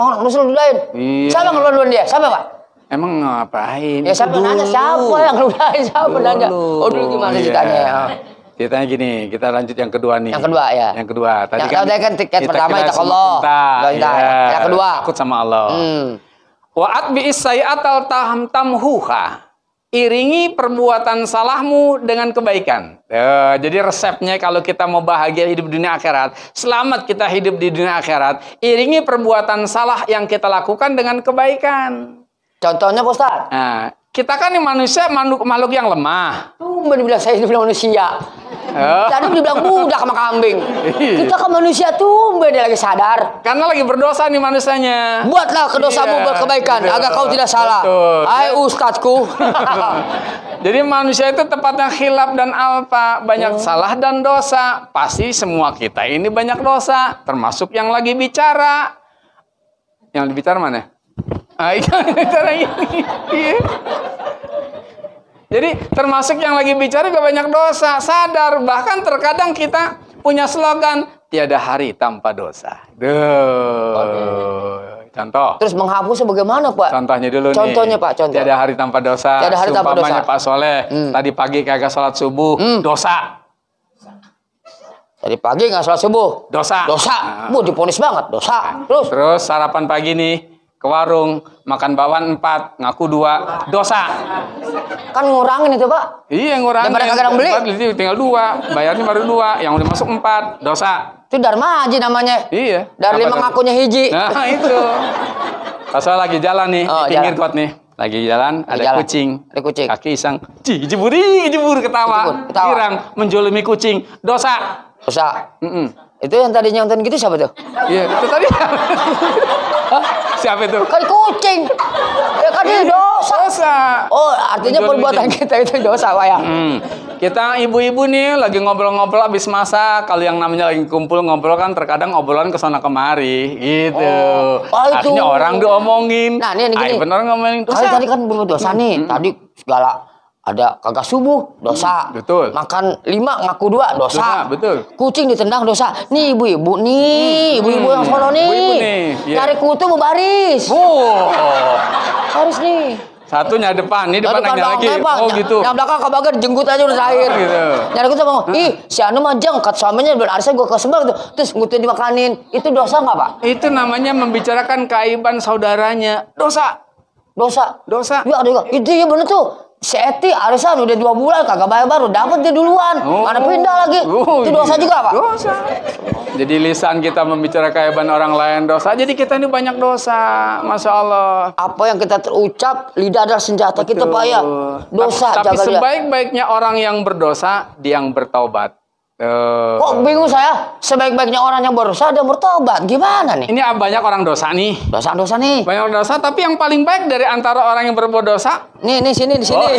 Mau Rasul duluin? Iya. Siapa yang ngeludahin dia? Siapa Pak? Emang ngapain? Ya siapa nanya siapa yang ngeludahin? Siapa nanya? Oh dulu gimana ceritanya ya? Ceritanya gini, kita lanjut yang kedua nih. Yang kedua ya. Yang kedua. Tadi kan tiket pertama itu Allah. Yang kedua takut sama Allah. Wa atbi'is sayi'atal tamhuha. Iringi perbuatan salahmu dengan kebaikan. Jadi resepnya kalau kita mau bahagia hidup di dunia akhirat, selamat kita hidup di dunia akhirat, iringi perbuatan salah yang kita lakukan dengan kebaikan. Contohnya Pak Ustaz? Nah, kita kan ini manusia makhluk yang lemah. Dibilang saya dibilang manusia. Tadi dibilang budak sama kambing. Kita kan manusia dia lagi sadar. Karena lagi berdosa nih manusianya. Buatlah kedosamu berkebaikan agar kau tidak salah. Hai ustadzku. Jadi manusia itu tepatnya khilaf dan alfa, banyak salah dan dosa. Pasti semua kita ini banyak dosa, termasuk yang lagi bicara. Yang bicara mana? Itu bicara ini. Jadi termasuk yang lagi bicara juga banyak dosa, sadar. Bahkan terkadang kita punya slogan, tiada hari tanpa dosa. Contoh. Terus menghapusnya bagaimana Pak? Contohnya dulu Contohnya Pak, contoh. Tiada hari tanpa dosa. Tiada hari tanpa dosa. Pak Soleh, tadi pagi kagak sholat subuh, dosa. Tadi pagi nggak sholat subuh. Dosa. Diponis banget, dosa. Terus sarapan pagi nih, ke warung, makan bakwan 4, ngaku 2, dosa. Kan ngurangin itu Pak. Iya ngurangin. Daripada kagak beli. 4, tinggal 2, bayarnya baru 2, yang udah masuk 4, dosa. Itu Dharma Haji namanya. Iya. Dari 5 ngakunya hiji. Nah itu. Pas lagi jalan nih, di pinggir got nih. Lagi jalan, ada kucing. Ada kucing. Kaki iseng, jebur ketawa. Girang, menjolimi kucing, dosa. Itu yang tadinya nonton gitu siapa tuh? Iya, itu tadi. Siapa itu? Kan kucing. Ya kan itu dosa. Oh, artinya perbuatan kita itu dosa, Pak ya. Kita ibu-ibu nih lagi ngobrol-ngobrol habis masak. Kalau yang namanya lagi kumpul ngobrol kan terkadang obrolan kesana kemari gitu. Akhirnya orang diomongin. Nah, ini gini. Bener ngomongin dosa. Tadi kan berbuat dosa nih. Tadi segala ada kagak subuh, dosa. Betul. Makan 5, ngaku 2, dosa. Betul. Kucing ditendang, dosa. Nih ibu-ibu nih. Ibu-ibu yang sono nih. Ibu-ibu nih. Nyari kutu mau baris. Baris nih. Satunya depan, ini depan lagi. Oh gitu. Yang belakang kebagian jenggut aja udah terakhir. Gitu. Nyari kutu mau. Ih, si Anu mah jengkat suaminya bilang arisnya gue kesebel gitu. Terus ngutnya dimakanin. Itu dosa nggak Pak? Itu namanya membicarakan keaiban saudaranya. Dosa. Ya ada itu ya bener tuh. Si Eti arisan udah 2 bulan kagak bayar baru dapat dia duluan. Mana pindah lagi. Itu dosa juga Pak? Dosa. Jadi lisan kita membicara keaiban orang lain dosa. Jadi kita ini banyak dosa. Masya Allah. Apa yang kita terucap lidah adalah senjata kita Pak ya. Dosa tapi jaga dia. sebaik-baiknya orang yang berdosa dia yang bertaubat. Kok bingung saya? Sebaik-baiknya orang yang berdosa dia bertobat. Gimana nih? Ini banyak orang dosa nih. Dosa-dosa nih. Banyak orang dosa, tapi yang paling baik dari antara orang yang berbuat dosa. Nih sini di sini. Oh,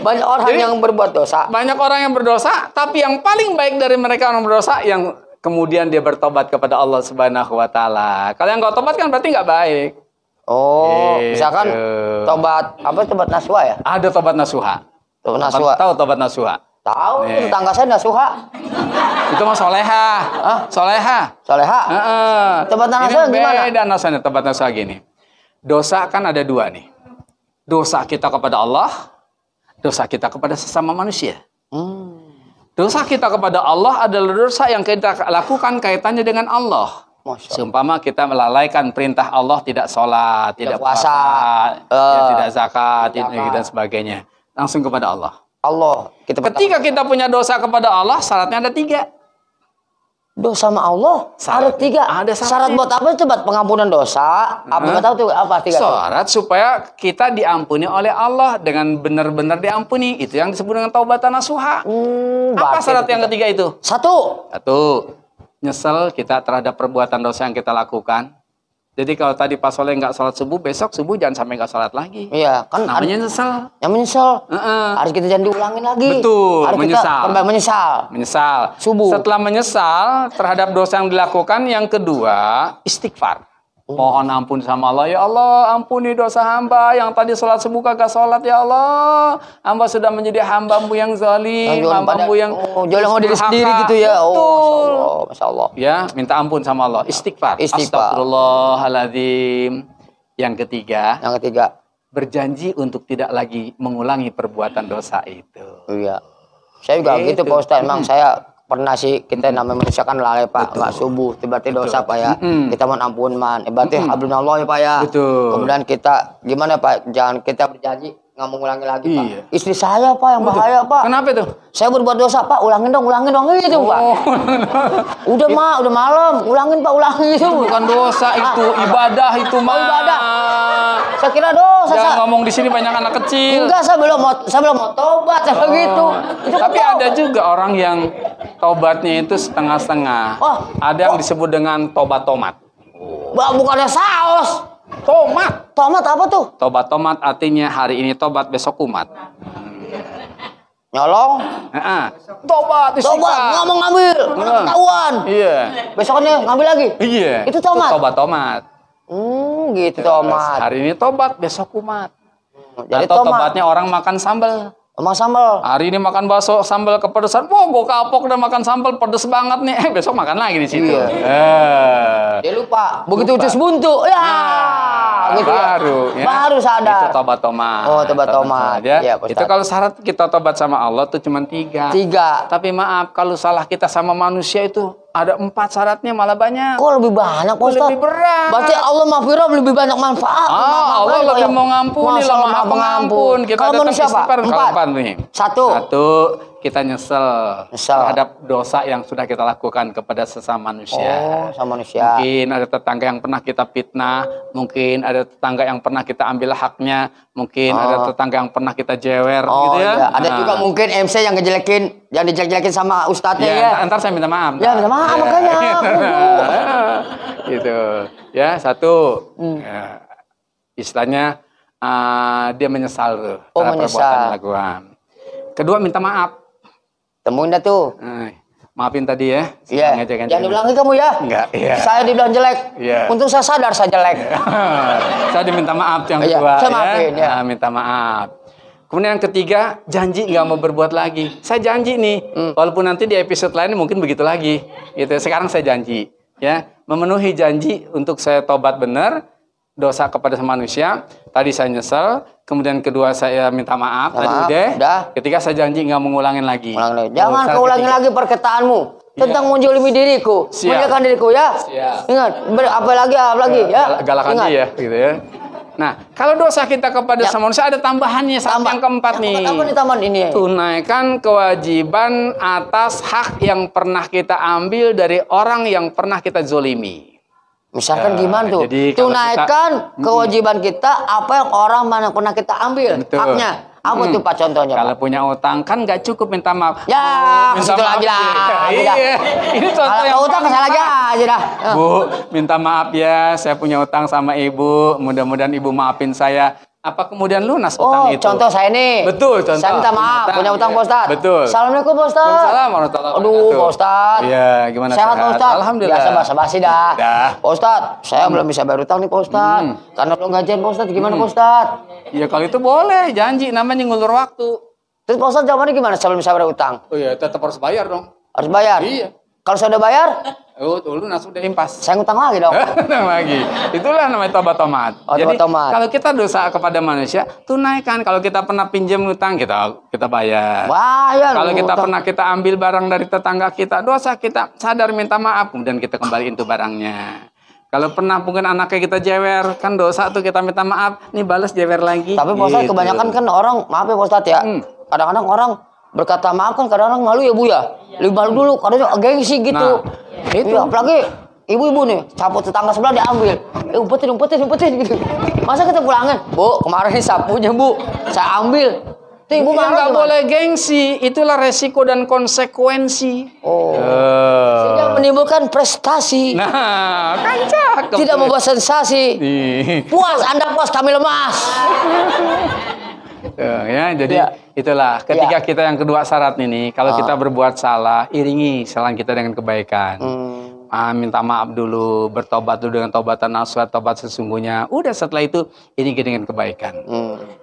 Banyak orang Jadi, yang berbuat dosa. banyak orang yang berdosa, tapi yang paling baik dari mereka orang berdosa yang kemudian dia bertobat kepada Allah Subhanahu wa taala. Kalau yang nggak tobat kan berarti nggak baik. Oh, Gitu. misalkan tobat apa tobat nasuha ya? Ada tobat nasuha. Tobat nasuha. Tahu tobat nasuha? Tahu, Nih. tetangga saya nasuha. Itu mah soleha. Hah? Soleha. Soleha. Heeh. Tobat nasuha gimana? Beda nasuhanya. Tobat nasuha gini. Dosa kan ada dua nih. Dosa kita kepada Allah, dosa kita kepada sesama manusia. Dosa kita kepada Allah adalah dosa yang kita lakukan kaitannya dengan Allah. Masya Allah. Seumpama kita melalaikan perintah Allah, tidak sholat, tidak puasa, tidak zakat, dan sebagainya. Langsung kepada Allah. Allah. Ketika kita punya dosa kepada Allah, syaratnya ada 3. Dosa sama Allah ada 3. Ada syarat buat apa itu? Buat pengampunan dosa. Apa nggak tahu tuh apa 3? Syarat supaya kita diampuni oleh Allah dengan benar-benar diampuni. Itu yang disebut dengan taubatan nasuha. Apa syarat yang ketiga itu? 1. Nyesel kita terhadap perbuatan dosa yang kita lakukan. Jadi kalau tadi pas Soleh nggak sholat subuh, besok subuh jangan sampai nggak sholat lagi. Iya, kan Namanya nyesel. yang menyesal. Heeh. Harus kita jangan diulangin lagi. Betul, Harus menyesal. kita kembali menyesal. Menyesal. Subuh. Setelah menyesal terhadap dosa yang dilakukan, yang kedua istighfar. Mohon ampun sama Allah. Ya Allah, ampuni dosa hamba yang tadi sholat subuh kagak sholat. Ya Allah, hamba sudah menjadi hamba-Mu yang zalim, hamba-Mu yang jualan diri sendiri gitu ya. Betul. Oh, Masya Allah. Ya, minta ampun sama Allah. Istighfar. Istighfar. Astagfirullahaladzim. Yang ketiga, berjanji untuk tidak lagi mengulangi perbuatan dosa itu. Iya. Saya juga gitu Pak Ustaz. Emang saya pernah sih, kita namanya manusia kan lalai Pak. Nggak subuh. Berarti dosa Pak ya. Kita mohon ampun man. Berarti hablunallah ya Pak ya. Betul. Kemudian kita gimana Pak? Jangan kita berjanji nggak mengulangi lagi Pak. Iya. Istri saya Pak yang bahaya Pak. Kenapa itu? Saya berbuat dosa Pak. Ulangin dong gitu Pak. Udah udah malam. Ulangin Pak, ulangin itu. Bukan dosa itu, ibadah itu mah. Ibadah. Saya kira dosa. Jangan ngomong di sini banyak anak kecil. Enggak, saya belum mau tobat begitu. Itu Tapi kan ada juga orang yang tobatnya itu setengah-setengah. Ada yang disebut dengan tobat-tomat. Bukannya saus. Tomat. Tomat apa tuh? Tobat-tomat artinya hari ini tobat, besok kumat. Nyolong. Tobat, Tobat, nggak mau ngambil. Ketahuan. Iya. Besoknya ngambil lagi. Iya. Itu tomat. Tobat-tomat. Gitu tomat. Hari ini tobat, besok kumat. Jadi atau tomat. tobatnya orang makan sambal. Emang sambal. Hari ini makan bakso sambal kepedesan. Wah, gue kapok udah makan sambal pedes banget nih. Besok makan lagi di situ. Iya. Dia lupa. Begitu ucus buntu. Ya. Gitu Baru. Ya. Baru sadar. Itu tobat tomat. Oh, tobat tomat. Ya. Iya, Itu kalau syarat kita tobat sama Allah tuh cuma 3. 3. Tapi maaf, kalau salah kita sama manusia itu ada 4 syaratnya, malah banyak. Kok lebih banyak Pak Ustaz? Lebih berat. Berarti Allah maghfirah lebih banyak manfaat. Allah lebih mau ngampuni, lah maha pengampun. Kita kalau datang manusia Pak, istighfar. Kalau 4 nih. 1. Kita nyesel terhadap dosa yang sudah kita lakukan kepada sesama manusia. Sama manusia. Mungkin ada tetangga yang pernah kita fitnah, mungkin ada tetangga yang pernah kita ambil haknya, mungkin ada tetangga yang pernah kita jewer, gitu ya. Iya. Ada juga mungkin MC yang yang dijelek-jelekin sama ustadznya ya. Ntar saya minta maaf. Ya, minta maaf makanya. Gitu. Ya, 1. Ya. Istilahnya dia menyesal tuh terhadap perbuatan yang dilakukan. Kedua, minta maaf. Temuin dah tuh. Maafin tadi ya. Iya. Jangan diulangi kamu ya. Enggak, iya. Saya dibilang jelek. Iya. Untung saya sadar saya jelek. Saya diminta maaf yang Iya, kedua saya maafin, ya. Minta maaf. Kemudian yang ketiga, janji nggak mau berbuat lagi. Saya janji nih, walaupun nanti di episode lain mungkin begitu lagi. Gitu. Sekarang saya janji, ya, memenuhi janji untuk saya tobat benar, dosa kepada manusia. Tadi saya nyesel, kemudian kedua saya minta maaf. Tadi udah. Ketika saya janji nggak mengulangin lagi. Jangan kau ulangi lagi perkataanmu tentang menjolimi diriku, menjelekan diriku ya. Ingat, apalagi ya. Galak lagi ya, gitu ya. Nah, kalau dosa kita kepada sama manusia ada tambahannya, yang keempat nih. Apa nih tambahan ini? Tunaikan kewajiban atas hak yang pernah kita ambil dari orang yang pernah kita zolimi. Misalkan gimana tuh? Tunaikan kewajiban kita apa yang orang mana pernah kita ambil. Betul. Haknya. Apa tuh Pak contohnya? Kalau Pak? punya utang kan nggak cukup minta maaf. Ya, Minta situ maaf. lagi lah. Iya. Ini contoh Kalau yang kau utang kesal lagi aja dah. Bu, minta maaf ya, saya punya utang sama ibu. Mudah-mudahan ibu maafin saya. Apa kemudian lunas utang Oh, itu? contoh saya nih. Betul, contoh. Saya minta maaf, punya utang Pak Ustadz. Betul. Assalamualaikum Pak Ustadz. Waalaikumsalam warahmatullahi Aduh, wabarakatuh. Pak Ustadz. Iya, gimana Sehat Pak Ustadz? Alhamdulillah. Biasa basa-basi dah. Dah. Pak Ustadz, saya belum bisa bayar utang nih Pak Ustadz. Karena belum gajian Pak Ustadz. Gimana Pak Ustadz? Ya kalau itu boleh, janji namanya ngulur waktu. Terus Pak Ustadz jawabannya gimana sebelum bisa bayar utang? Oh iya, tetap harus bayar dong. Harus bayar? Iya. Kalau saya udah bayar, Oh, lunas udah impas. saya ngutang lagi dong. Tenang lagi. Itulah namanya tobat tomat. Oh, Jadi tobat-tomat. kalau kita dosa kepada manusia, tunaikan. Kalau kita pernah pinjam utang, kita bayar. Bayar. Kalau kita ngutang. pernah kita ambil barang dari tetangga kita, dosa kita sadar minta maaf, kemudian kita kembaliin tuh barangnya. Kalau pernah mungkin anaknya kita jewer, kan dosa tuh kita minta maaf, nih balas jewer lagi. Tapi Pak Ustadz Gitu. kebanyakan kan orang, maaf ya Pak Ustadz ya, kadang-kadang orang berkata maaf kan kadang-kadang malu ya Bu ya. Lebih malu dulu, kadang gengsi gitu. Nah, itu. Iya, apalagi ibu-ibu nih, caput tetangga sebelah diambil. Umpetin gitu. Masa kita pulangin? Bu, kemarin ini sapunya Bu, saya ambil. Tuh ibu Yang marah nggak gimana? boleh gengsi, itulah resiko dan konsekuensi. Oh. Sehingga menimbulkan prestasi. Nah, kan cakep. Tidak membuat sensasi. Nih. Puas, Anda puas, kami lemas. Tuh, ya, jadi Ya. itulah ketika Ya. kita yang kedua syarat ini, kalau kita berbuat salah, iringi kesalahan kita dengan kebaikan. Minta maaf dulu, bertobat dulu dengan tobatan nasuha, tobat sesungguhnya. Udah setelah itu iringi dengan kebaikan.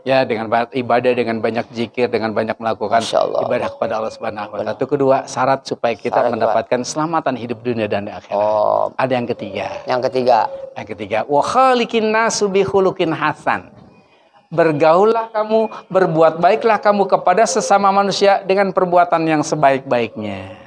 Ya, dengan banyak ibadah, dengan banyak zikir, dengan banyak melakukan Masya Allah. ibadah kepada Allah Subhanahu wa taala. Itu kedua syarat supaya kita Syarat mendapatkan keselamatan hidup dunia dan di akhirat. Oh. Ada yang ketiga. Yang ketiga. Yang ketiga, wa khaliqin nasu bi khuluqin hasan. Bergaullah kamu, berbuat baiklah kamu kepada sesama manusia dengan perbuatan yang sebaik-baiknya.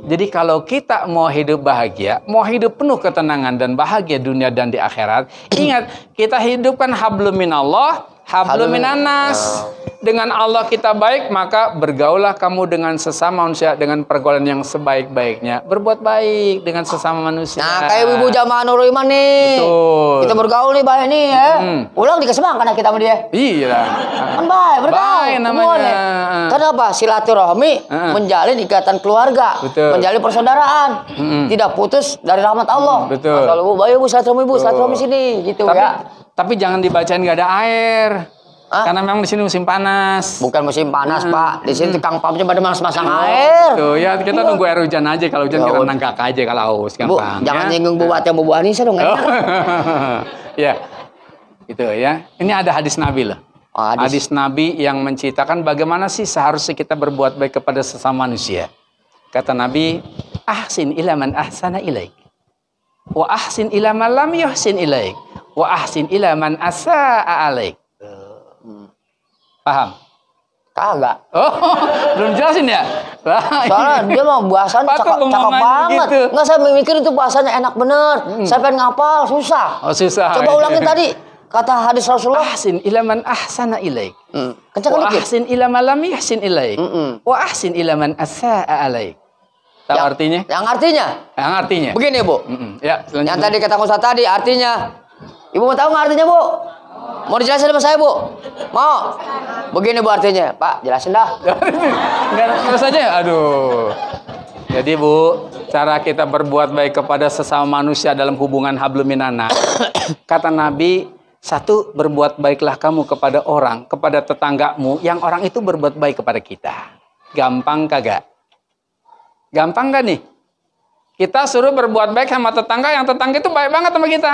Jadi kalau kita mau hidup bahagia, mau hidup penuh ketenangan dan bahagia dunia dan di akhirat, ingat kita hidupkan hablum minallah, hablum minannas. Dengan Allah kita baik, maka bergaulah kamu dengan sesama manusia dengan pergaulan yang sebaik-baiknya. Berbuat baik dengan sesama manusia. Nah, kayak ibu jamaah Nurul Iman nih. Betul. Kita bergaul nih baik nih ya. Ulang dikasih makan kita sama dia. Iya. Kan baik, bergaul. Baik namanya. Semua nih. Kenapa? Silaturahmi menjalin ikatan keluarga, Betul. menjalin persaudaraan, tidak putus dari rahmat Allah. Betul. Kalau Bu, baik Bu, silaturahmi Bu, silaturahmi sini gitu ya. Tapi jangan dibacain nggak ada air. Karena memang di sini musim panas. Bukan musim panas, Pak. Di sini tukang pumpnya pada masang air. Tuh ya kita nunggu air hujan aja. Kalau hujan Ya kita udah. nangkak aja kalau haus Bu, gampang. jangan ya. nyinggung buatnya Bu Anissa dong. Oh. Enak. Ya. Gitu ya. Ini ada hadis Nabi loh. Oh, hadis. Hadis Nabi yang menceritakan bagaimana sih seharusnya kita berbuat baik kepada sesama manusia. Kata Nabi, ahsin ila man ahsana ilaik. Wa ahsin ila man lam yuhsin ilaik. Wa ahsin ila man asa'a alaik. Paham? Kagak. Oh, belum jelasin ya? Soalnya dia mau bahasannya Patut cakep ngomong banget. gitu. Nggak, saya mikir itu bahasanya enak bener. Saya pengen ngapal, susah. Oh, susah. Coba ulangin tadi. Kata hadis Rasulullah. Ahsin ila man ahsana ilaik. Kencang Wa dikit. ahsin ila man lam yuhsin ilaik. Wa ahsin ila man asa'a alaik. Tahu artinya? Yang artinya? Yang artinya. Begini, Bu. Ya, selanjutnya. Yang tadi kata Ustaz tadi artinya. Ibu mau tahu nggak artinya, Bu? Mau dijelasin sama saya, Bu? Mau? Begini, Bu, artinya. Pak, jelasin dah. Enggak terus aja. Aduh. Jadi, Bu, cara kita berbuat baik kepada sesama manusia dalam hubungan hablum minannas. Kata Nabi, satu, berbuat baiklah kamu kepada orang, kepada tetanggamu yang orang itu berbuat baik kepada kita. Gampang kagak? Gampang gak nih? Kita suruh berbuat baik sama tetangga, yang tetangga itu baik banget sama kita.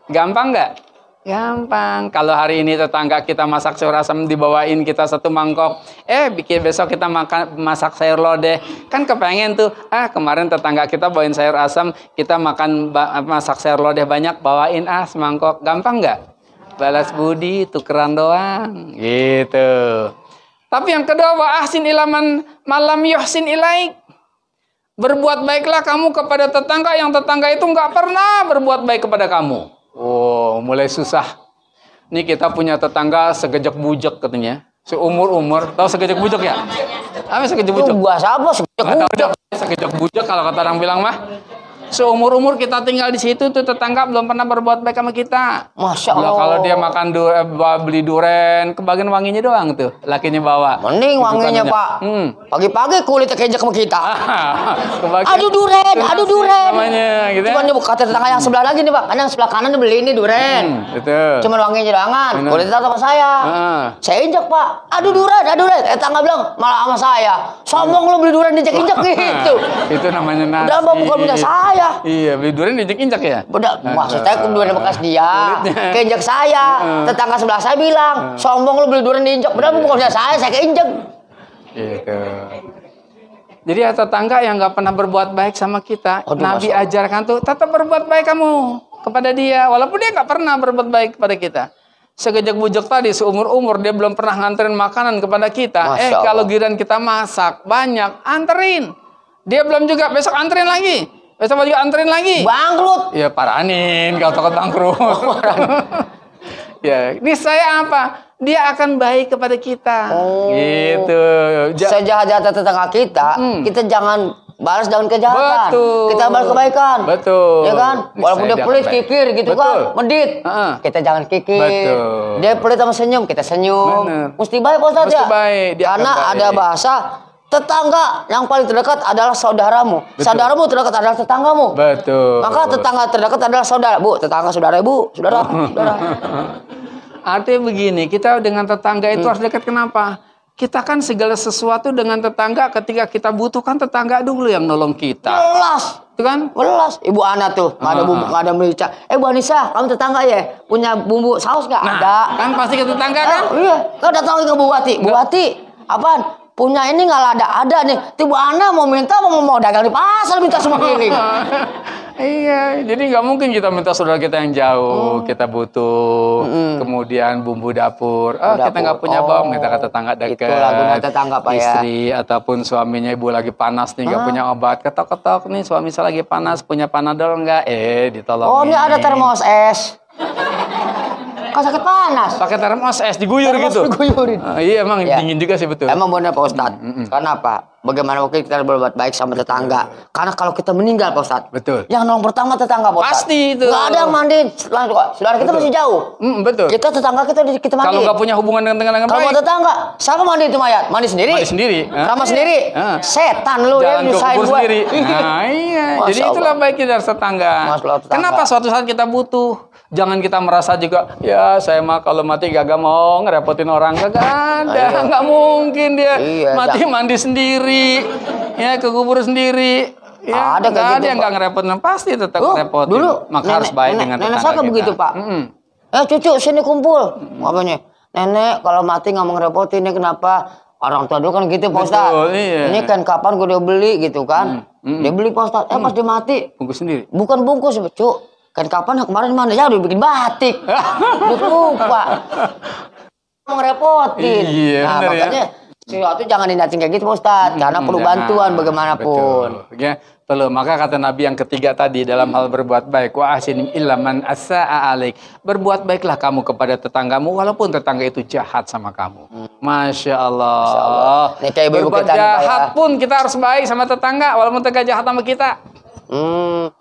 Gampang gak? Gampang. Kalau hari ini tetangga kita masak sayur asam dibawain kita satu mangkok. Bikin besok kita masak sayur lodeh. Kan kepengen tuh. Kemarin tetangga kita bawain sayur asam, kita masak sayur lodeh banyak, bawain semangkok. Gampang nggak? Balas budi, tukeran doang. Gitu. Tapi yang kedua, wa ahsin ilaman malam yuhsin ilaik. Berbuat baiklah kamu kepada tetangga yang tetangga itu nggak pernah berbuat baik kepada kamu. Oh, mulai susah. Nih kita punya tetangga segejek bujek katanya. Seumur-umur. Tahu segejek bujek ya? Apa segejek bujek? Itu bahasa apa? Segejek Nggak tahu bujek. dah. Segejek bujek kalau kata orang bilang mah. Seumur-umur kita tinggal di situ tuh tetangga belum pernah berbuat baik sama kita. Masya Lah, Allah. kalau dia makan beli duren, kebagian wanginya doang tuh, lakinya bawa. Mending wanginya, Tujukannya. Pak. Pagi-pagi kulitnya keinjak sama kita. Kebagian Aduh duren, itu aduh nasi duren. namanya, gitu ya. Cuman dia kata tetangga yang sebelah lagi nih, Pak. Kan yang sebelah kanan dia beli ini duren. Betul. Cuman wanginya doangan. Benar. Kulitnya sama saya. Saya injak, Pak. Aduh duren, aduh duren. Tetangga bilang malah sama saya. Sombong lu beli duren diinjak-injak gitu. Itu namanya nasi. Udah, Pak, bukan punya saya. Iya, beli durian diinjak-injak ya? Udah, maksud saya durian bekas dia. Kulitnya. Keinjak saya. Tetangga sebelah saya bilang, sombong lu beli durian diinjak. Udah, bukan punya saya keinjak. Gitu. Jadi ya tetangga yang nggak pernah berbuat baik sama kita, Aduh, Nabi Masya Allah. ajarkan tuh tetap berbuat baik kamu kepada dia, walaupun dia nggak pernah berbuat baik kepada kita. Segejak bujuk tadi seumur-umur dia belum pernah nganterin makanan kepada kita. Masya Allah. Kalau giliran kita masak banyak, anterin. Dia belum juga, besok anterin lagi. Besok juga anterin lagi. Bangkrut. Ya paranin kalau takut bangkrut. Ya, ini saya apa? Dia akan baik kepada kita. Gitu. Sejahat-jahat tetangga kita, kita jangan balas dengan kejahatan. Betul. Kita balas kebaikan. Betul. Ya kan? Walaupun Saya dia pelit, baik. kikir gitu Betul. kan. Medit. Kita jangan kikir. Betul. Dia pelit sama senyum, kita senyum. Bener. Mesti baik, Pak Ustadz, Mesti ya? baik, dia Karena akan baik. ada bahasa tetangga yang paling terdekat adalah saudaramu. Betul. Saudaramu terdekat adalah tetanggamu. Betul. Maka tetangga terdekat adalah saudara. Bu, tetangga saudara, Ibu. Saudara. Artinya begini, kita dengan tetangga itu harus dekat. Kenapa? Kita kan segala sesuatu dengan tetangga, ketika kita butuhkan tetangga dulu yang nolong kita. Belas. Itu kan? Belas. Ibu Ana tuh, nggak ada bumbu, nggak ada merica. Bu Anissa, kamu tetangga ya? Punya bumbu saus nggak? Nah, Ada. kan pasti ke tetangga kan? Iya, kau datang ke Bu Wati. Bu Wati, apaan? Punya ini nggak ada nih. Tuh Bu Ana mau minta, mau dagang di pasar, minta semua keliling. Iya, jadi nggak mungkin kita minta saudara kita yang jauh, kita butuh, kemudian bumbu dapur. Kita nggak punya bawang, minta ke tetangga dekat. Itu lagunya tetangga, Pak, ya. Istri ataupun suaminya, ibu lagi panas nih, nggak punya obat, ketok-ketok nih, suami saya lagi panas, punya panadol nggak? Ditolongin. Oh, ini ada termos es. Kau sakit panas. Pakai termos es diguyur Termos gitu. diguyurin. Iya, emang Ya. dingin juga sih betul. Emang benar Pak Ustadz. Kenapa? Bagaimana mungkin kita berbuat baik sama tetangga? Karena kalau kita meninggal Pak Ustadz, Betul. yang nolong pertama tetangga Pak Ustadz. Pasti itu. Nggak ada yang mandiin. Saudara kita masih jauh. Betul. Kita tetangga kita kita Kalau mandiin. nggak punya hubungan dengan Kalau mau baik, tetangga, siapa mandi itu mayat? Mandi sendiri? Mandi sendiri. Sama sendiri? Setan lu ya jalan ke nyusahin kubur gua. sendiri. Nah, iya. Masya Jadi itulah Allah. baiknya dari tetangga. Masya Allah, tetangga. Kenapa suatu saat kita butuh? Jangan kita merasa juga, ya saya mah kalau mati gak mau ngerepotin orang. Gak ada, Iya. nggak mungkin dia Iya, mati mandi sendiri, ya ke kubur sendiri. Ya, Ada kayak nggak gitu, ada yang Pak. nggak ngerepotin, pasti tetap Oh, ngerepotin. dulu Maka harus baik dengan nenek tetangga saya kita. begitu Pak. Cucu sini kumpul. Apanya? Nenek kalau mati nggak mau ngerepotin ini kenapa? Orang tua dulu kan gitu Pak Ustadz. Betul, iya. Ini kan kapan gue udah beli gitu kan? Dia beli Pak Ustadz. Pas dia mati, Bungkus sendiri. bukan bungkus Cuk. Kan kapan kemarin mana ya udah bikin batik. Udah lupa. Mau ngerepotin. Iya, Nah, bener ya. makanya sesuatu jangan dinating kayak gitu Pak Ustadz. Karena perlu Jangan. bantuan bagaimanapun. Betul. Ya, perlu. Maka kata Nabi yang ketiga tadi dalam hal berbuat baik, wa ahsin illa man asaa alaik. Berbuat baiklah kamu kepada tetanggamu walaupun tetangga itu jahat sama kamu. Masya Allah. Masya Allah. Ini kayak ibu-ibu Berbuat kita nih, Pak, ya. jahat pun kita harus baik sama tetangga walaupun tetangga jahat sama kita.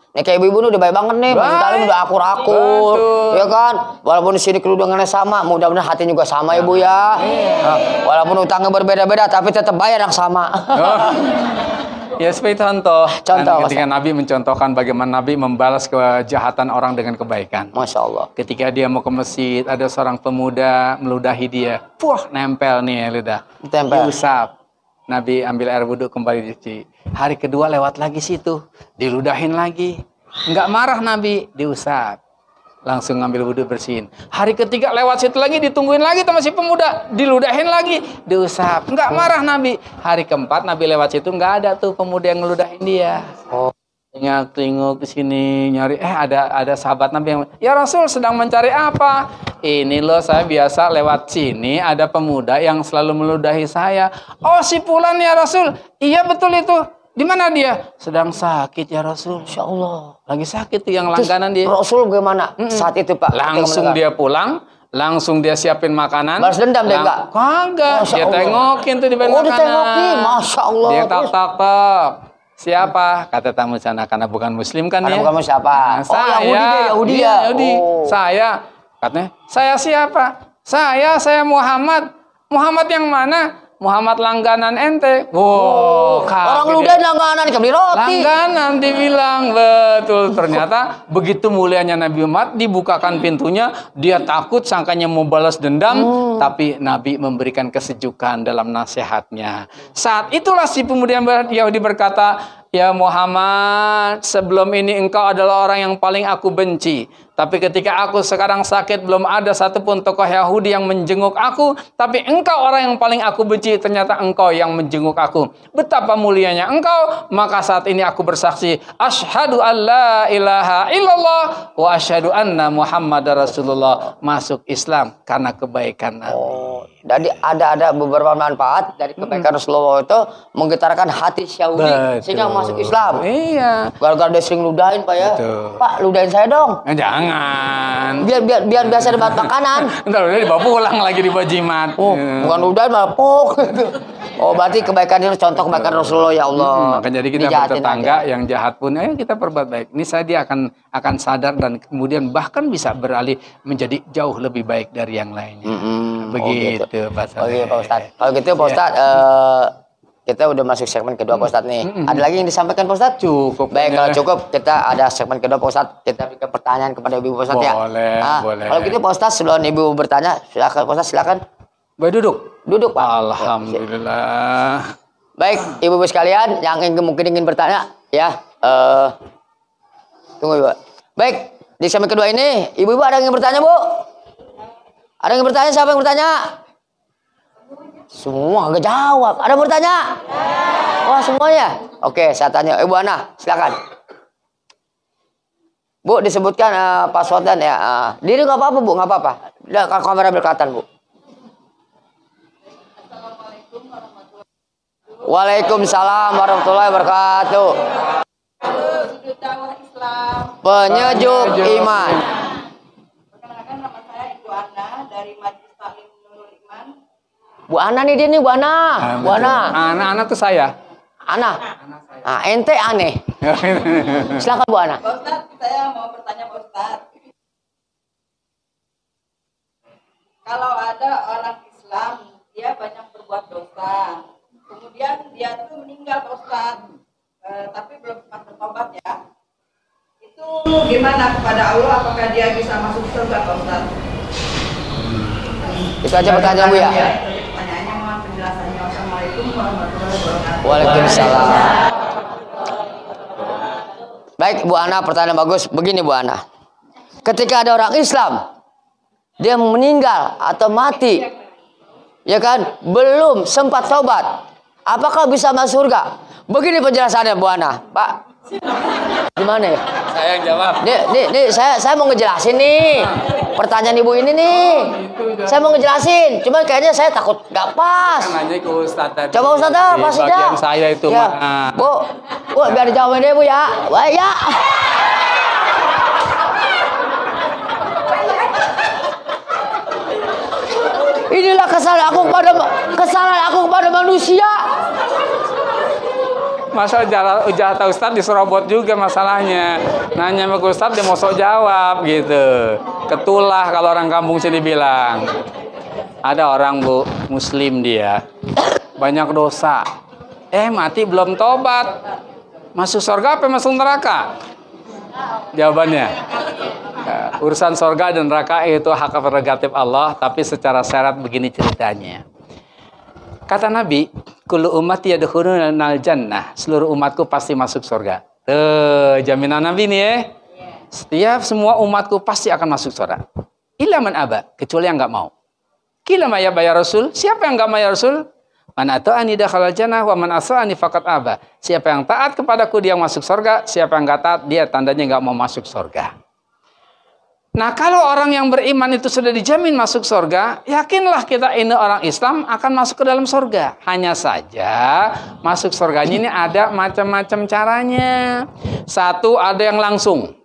Nih kayak ibu-ibu nih udah baik banget nih, Bang Talim udah akur-akur, Betul. ya kan? Walaupun di sini kerudungannya sama, mudah-mudahan hati juga sama ibu ya. Nah, walaupun utangnya berbeda-beda, tapi tetap bayar yang sama. Ya seperti contoh. Contoh, Ketika Nabi mencontohkan bagaimana Nabi membalas kejahatan orang dengan kebaikan. Masya Allah. Ketika dia mau ke masjid, ada seorang pemuda meludahi dia. Puh, nempel nih lidah. Tempel. Diusap. Nabi ambil air wudhu kembali dicuci. Hari kedua lewat lagi situ. Diludahin lagi. Enggak marah Nabi, diusap. Langsung ngambil wudhu bersihin. Hari ketiga lewat situ lagi, ditungguin lagi sama si pemuda. Diludahin lagi, diusap. Enggak marah Nabi. Hari keempat Nabi lewat situ, enggak ada tuh pemuda yang ngeludahin dia. Oh. Tengok ke sini nyari ada sahabat Nabi yang ya Rasul sedang mencari apa? Ini loh saya biasa lewat sini ada pemuda yang selalu meludahi saya. Oh si Fulan ya Rasul. Iya betul itu. Di mana dia? Sedang sakit ya Rasul. Masya Allah. Lagi sakit tuh yang langganan dia. Rasul bagaimana saat itu Pak? Langsung dia pulang, langsung dia siapin makanan. Balas dendam dia enggak? Kagak. Masya Dia Allah. tengokin tuh di Oh, makanan. ditengokin. Masya Allah. Dia Terus? tak. Siapa? Kata tamu sana, karena bukan muslim kan Karena ya. kamu siapa? Nah, Oh, Yahudi deh, Yahudi Iya, ya. Yahudi. Oh. Saya. Katanya, saya siapa? Saya Muhammad. Muhammad yang mana? Muhammad langganan ente. Wow, Orang ludah langganan dikasih roti. langganan dibilang. Betul. Ternyata begitu mulianya Nabi Muhammad, dibukakan pintunya, dia takut sangkanya mau balas dendam, tapi Nabi memberikan kesejukan dalam nasihatnya. Saat itulah si pemuda Yahudi berkata, "Ya Muhammad, sebelum ini engkau adalah orang yang paling aku benci. Tapi ketika aku sekarang sakit, belum ada satupun tokoh Yahudi yang menjenguk aku. Tapi engkau orang yang paling aku benci, ternyata engkau yang menjenguk aku. Betapa mulianya engkau. Maka saat ini aku bersaksi, asyhadu an la ilaha illallah wa asyhadu anna Muhammad Rasulullah." Masuk Islam karena kebaikan Nabi. Oh, jadi ada beberapa manfaat dari kebaikan Rasulullah itu menggetarkan hati Yahudi sehingga masuk Islam. Iya. Gara-gara dia sering ludahin Pak ya. Betul. Pak, ludahin saya dong. Jangan. Biar biasa debat makanan. Ntar udah dibawa pulang lagi di bajimat. Oh, bukan ludahin malah pok. Oh, berarti kebaikan itu contoh kebaikan Rasulullah ya Allah. Maka jadi kita Dijahatin bertetangga aja. yang jahat pun, ayo kita perbuat baik. Ini saya dia akan sadar dan kemudian bahkan bisa beralih menjadi jauh lebih baik dari yang lainnya. Begitu, Pak Saleh. Oke, Pak Ustadz. Kalau gitu Pak Ustadz, kita udah masuk segmen kedua Pak Ustadz nih. Ada lagi yang disampaikan Pak Ustadz? Cukup. Baik, kalau cukup kita ada segmen kedua Pak Ustadz. Kita berikan pertanyaan kepada Ibu Pak Ustadz ya. Boleh, boleh. Kalau gitu Pak Ustadz, sebelum Ibu bertanya, silakan Pak Ustadz, silakan Baik, duduk. duduk Pak. Alhamdulillah. Baik, Ibu-ibu sekalian yang mungkin ingin bertanya, ya. Tunggu Ibu. Baik, di segmen kedua ini, Ibu-ibu ada yang ingin bertanya Bu? Ada yang bertanya? Siapa yang bertanya? Semua agak jawab. Ada yang bertanya? Wah, semuanya. Oke, saya tanya. Ibu Ana, silakan. Bu, disebutkan password dan ya. Diri nggak apa-apa Bu, nggak apa-apa. Kalau kamera berkelihatan Bu. Waalaikumsalam warahmatullahi wabarakatuh. Penyejuk iman. Perkenalkan, nama saya Ibu Ana dari Majelis Taklim Nurul Iman. Bu Ana nih dia nih Bu Ana. Bu Ana. Anak-anak tuh saya. Ana. Ente aneh. Silakan Bu Ana. Pak Ustadz, saya mau bertanya Pak Ustadz. Kalau ada orang Islam, dia banyak berbuat dosa. Kemudian dia tuh meninggal Pak Ustadz. Tapi belum sempat bertobat ya. Itu gimana kepada Allah? Apakah dia bisa masuk surga Pak Ustadz? Itu aja pertanyaan Bu ya. Pertanyaannya mohon penjelasannya. Wassalamualaikum warahmatullahi wabarakatuh. Waalaikumsalam. Baik Bu Ana, pertanyaan bagus. Begini Bu Ana. Ketika ada orang Islam, dia meninggal atau mati, ya kan, belum sempat taubat, apakah bisa masuk surga? Begini penjelasannya Bu Ana. Pak, gimana ya? Saya yang jawab. Nih, saya mau ngejelasin nih pertanyaan ibu ini nih. Saya mau ngejelasin, cuman kayaknya saya takut nggak pas. Nanya ke Ustadz tadi. Coba Ustadz dah, Di pasti dah. bagian saya itu ya. mah. Bu, biar dijawabin deh Bu ya. Baik ya. Inilah kesalahan aku kepada manusia. Masa ujar Ustadz diserobot juga masalahnya. Nanya sama Ustadz dia mau sok jawab gitu. Ketulah kalau orang kampung sini bilang. Ada orang Bu, muslim dia. Banyak dosa. Mati belum tobat. Masuk surga apa masuk neraka? Jawabannya. Urusan surga dan neraka itu hak prerogatif Allah, tapi secara syarat begini ceritanya. Kata Nabi, kullu ummati yadkhulunal jannah. Seluruh umatku pasti masuk surga. Jaminan Nabi nih ya. Setiap semua umatku pasti akan masuk surga. Illa man aba, kecuali yang enggak mau. Qila ma ya Rasul? Siapa yang enggak mau ya Rasul? Man ata'ani dakhala jannah wa man asa'ani faqad aba. Siapa yang taat kepadaku dia masuk surga, siapa yang enggak taat dia tandanya enggak mau masuk surga. Nah, kalau orang yang beriman itu sudah dijamin masuk surga, yakinlah kita ini orang Islam akan masuk ke dalam surga. Hanya saja masuk surganya ini ada macam-macam caranya. Satu, ada yang langsung.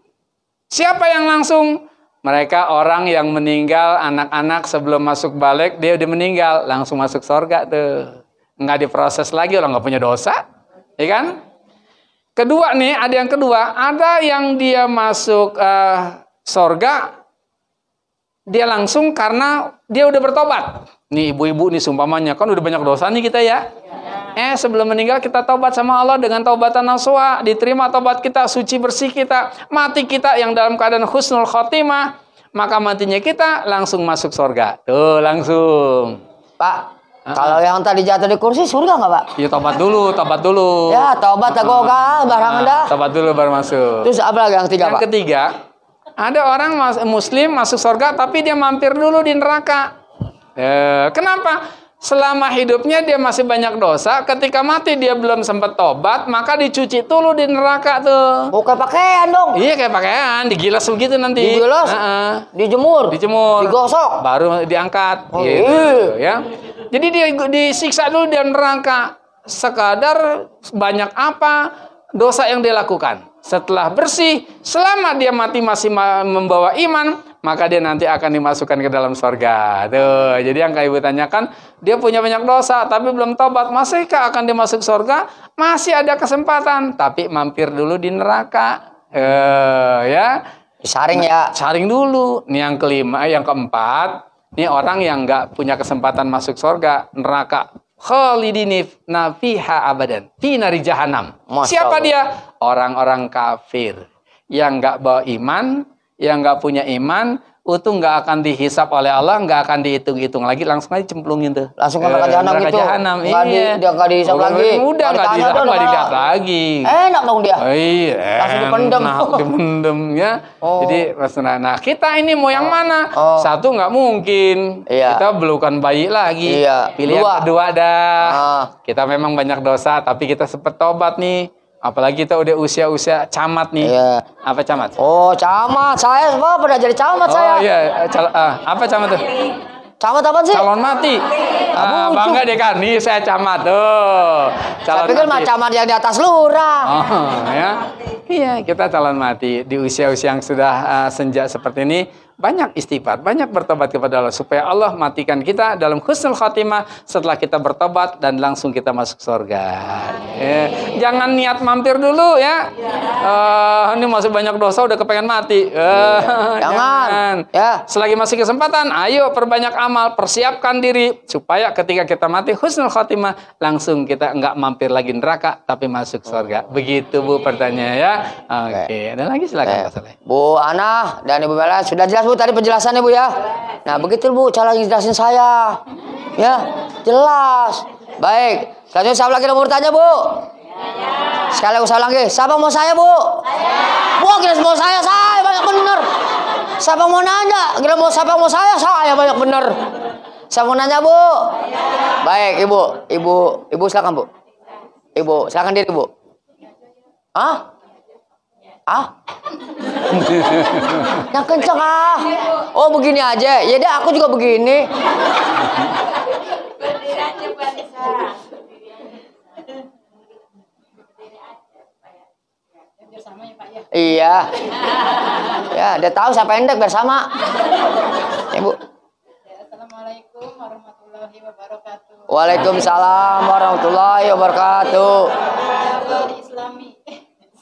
Siapa yang langsung? Mereka orang yang meninggal, anak-anak sebelum masuk balik, dia udah meninggal, langsung masuk surga tuh. Nggak diproses lagi, orang nggak punya dosa. Ya kan? Kedua nih, ada yang kedua, ada yang dia masuk sorga, dia langsung karena dia udah bertobat. Nih ibu-ibu nih sumpamanya, kan udah banyak dosa nih kita ya. Sebelum meninggal kita taubat sama Allah dengan taubatan nasuha, diterima taubat kita, suci bersih kita, mati kita yang dalam keadaan husnul khotimah, maka matinya kita langsung masuk sorga. Tuh langsung. Pak, kalau yang tadi jatuh di kursi surga nggak Pak? Ya tobat dulu, tobat dulu. Ya tobat agoga barang dah. Tobat dulu baru masuk. Terus apa lagi yang ketiga Yang Pak? ketiga, ada orang muslim masuk sorga tapi dia mampir dulu di neraka. Kenapa? Selama hidupnya dia masih banyak dosa, ketika mati dia belum sempat tobat, maka dicuci dulu di neraka tuh. Bukan pakaian dong. Iya kayak pakaian, digilas begitu nanti. Digilas, dijemur, digosok, baru diangkat. Oh, gitu, ya. Jadi dia disiksa dulu di neraka. Sekadar banyak apa dosa yang dia lakukan. Setelah bersih, selama dia mati masih membawa iman, maka dia nanti akan dimasukkan ke dalam surga. Tuh, jadi yang kayak ibu tanyakan, dia punya banyak dosa tapi belum tobat, masihkah akan dimasuk surga? Masih ada kesempatan, tapi mampir dulu di neraka. Ya. Disaring ya. Saring dulu. Nih yang kelima, yang keempat, nih orang yang nggak punya kesempatan masuk surga, neraka. Khalidini fiha abadan fi nari jahannam. Siapa dia? Orang-orang kafir yang nggak bawa iman, yang nggak punya iman, itu nggak akan dihisap oleh Allah, nggak akan dihitung-hitung lagi, langsung aja cemplungin tuh. Langsung ke neraka jahanam gitu. Iya. Dia nggak dihisap lagi. Udah nggak dilihat lagi. Enak dong dia. Iya. Langsung dipendem. Dipendem ya. Jadi nah kita ini mau yang mana? Satu nggak mungkin. Iya. Kita belukan bayi lagi. Iya. Pilih yang kedua dah. Kita memang banyak dosa, tapi kita sempat tobat nih. Apalagi kita udah usia-usia camat nih. Iya. Apa camat? Oh, camat. Saya semua pernah jadi camat saya. Oh iya, apa camat tuh? Camat apa sih? Calon mati. Bangga deh kan, nih saya camat tuh. Saya pikir mah camat yang di atas lurah. Ya. Iya, kita calon mati di usia-usia yang sudah senja seperti ini. Banyak istighfar, banyak bertobat kepada Allah supaya Allah matikan kita dalam husnul khatimah setelah kita bertobat dan langsung kita masuk surga. Jangan niat mampir dulu ya. Ini masih banyak dosa udah kepengen mati. Jangan. Ya. Selagi masih kesempatan, ayo perbanyak amal, persiapkan diri supaya ketika kita mati husnul khatimah langsung kita enggak mampir lagi neraka tapi masuk surga. Begitu Bu pertanyaannya ya. Oke, ada lagi silakan Pak Saleh. Bu Ana dan Ibu Bella sudah jelas Bu tadi penjelasannya Bu ya. Nah begitu Bu cara ngejelasin saya. Ya jelas. Baik. Selanjutnya siapa lagi nomor tanya Bu? Sekali lagi usaha lagi. Siapa mau saya Bu? Bu kira mau saya banyak bener. Siapa mau nanya? Kira mau siapa mau saya banyak bener. Siapa mau nanya Bu? Baik Ibu silakan Bu. Ibu silakan diri Bu. Yang kenceng Oh begini aja. Ya deh aku juga begini. Berdiri aja Pak Nisa. Bersama ya Pak ya. Iya. Ya dia tahu saya pendek bersama. Ibu. Assalamualaikum warahmatullahi wabarakatuh. Waalaikumsalam warahmatullahi wabarakatuh. Islami.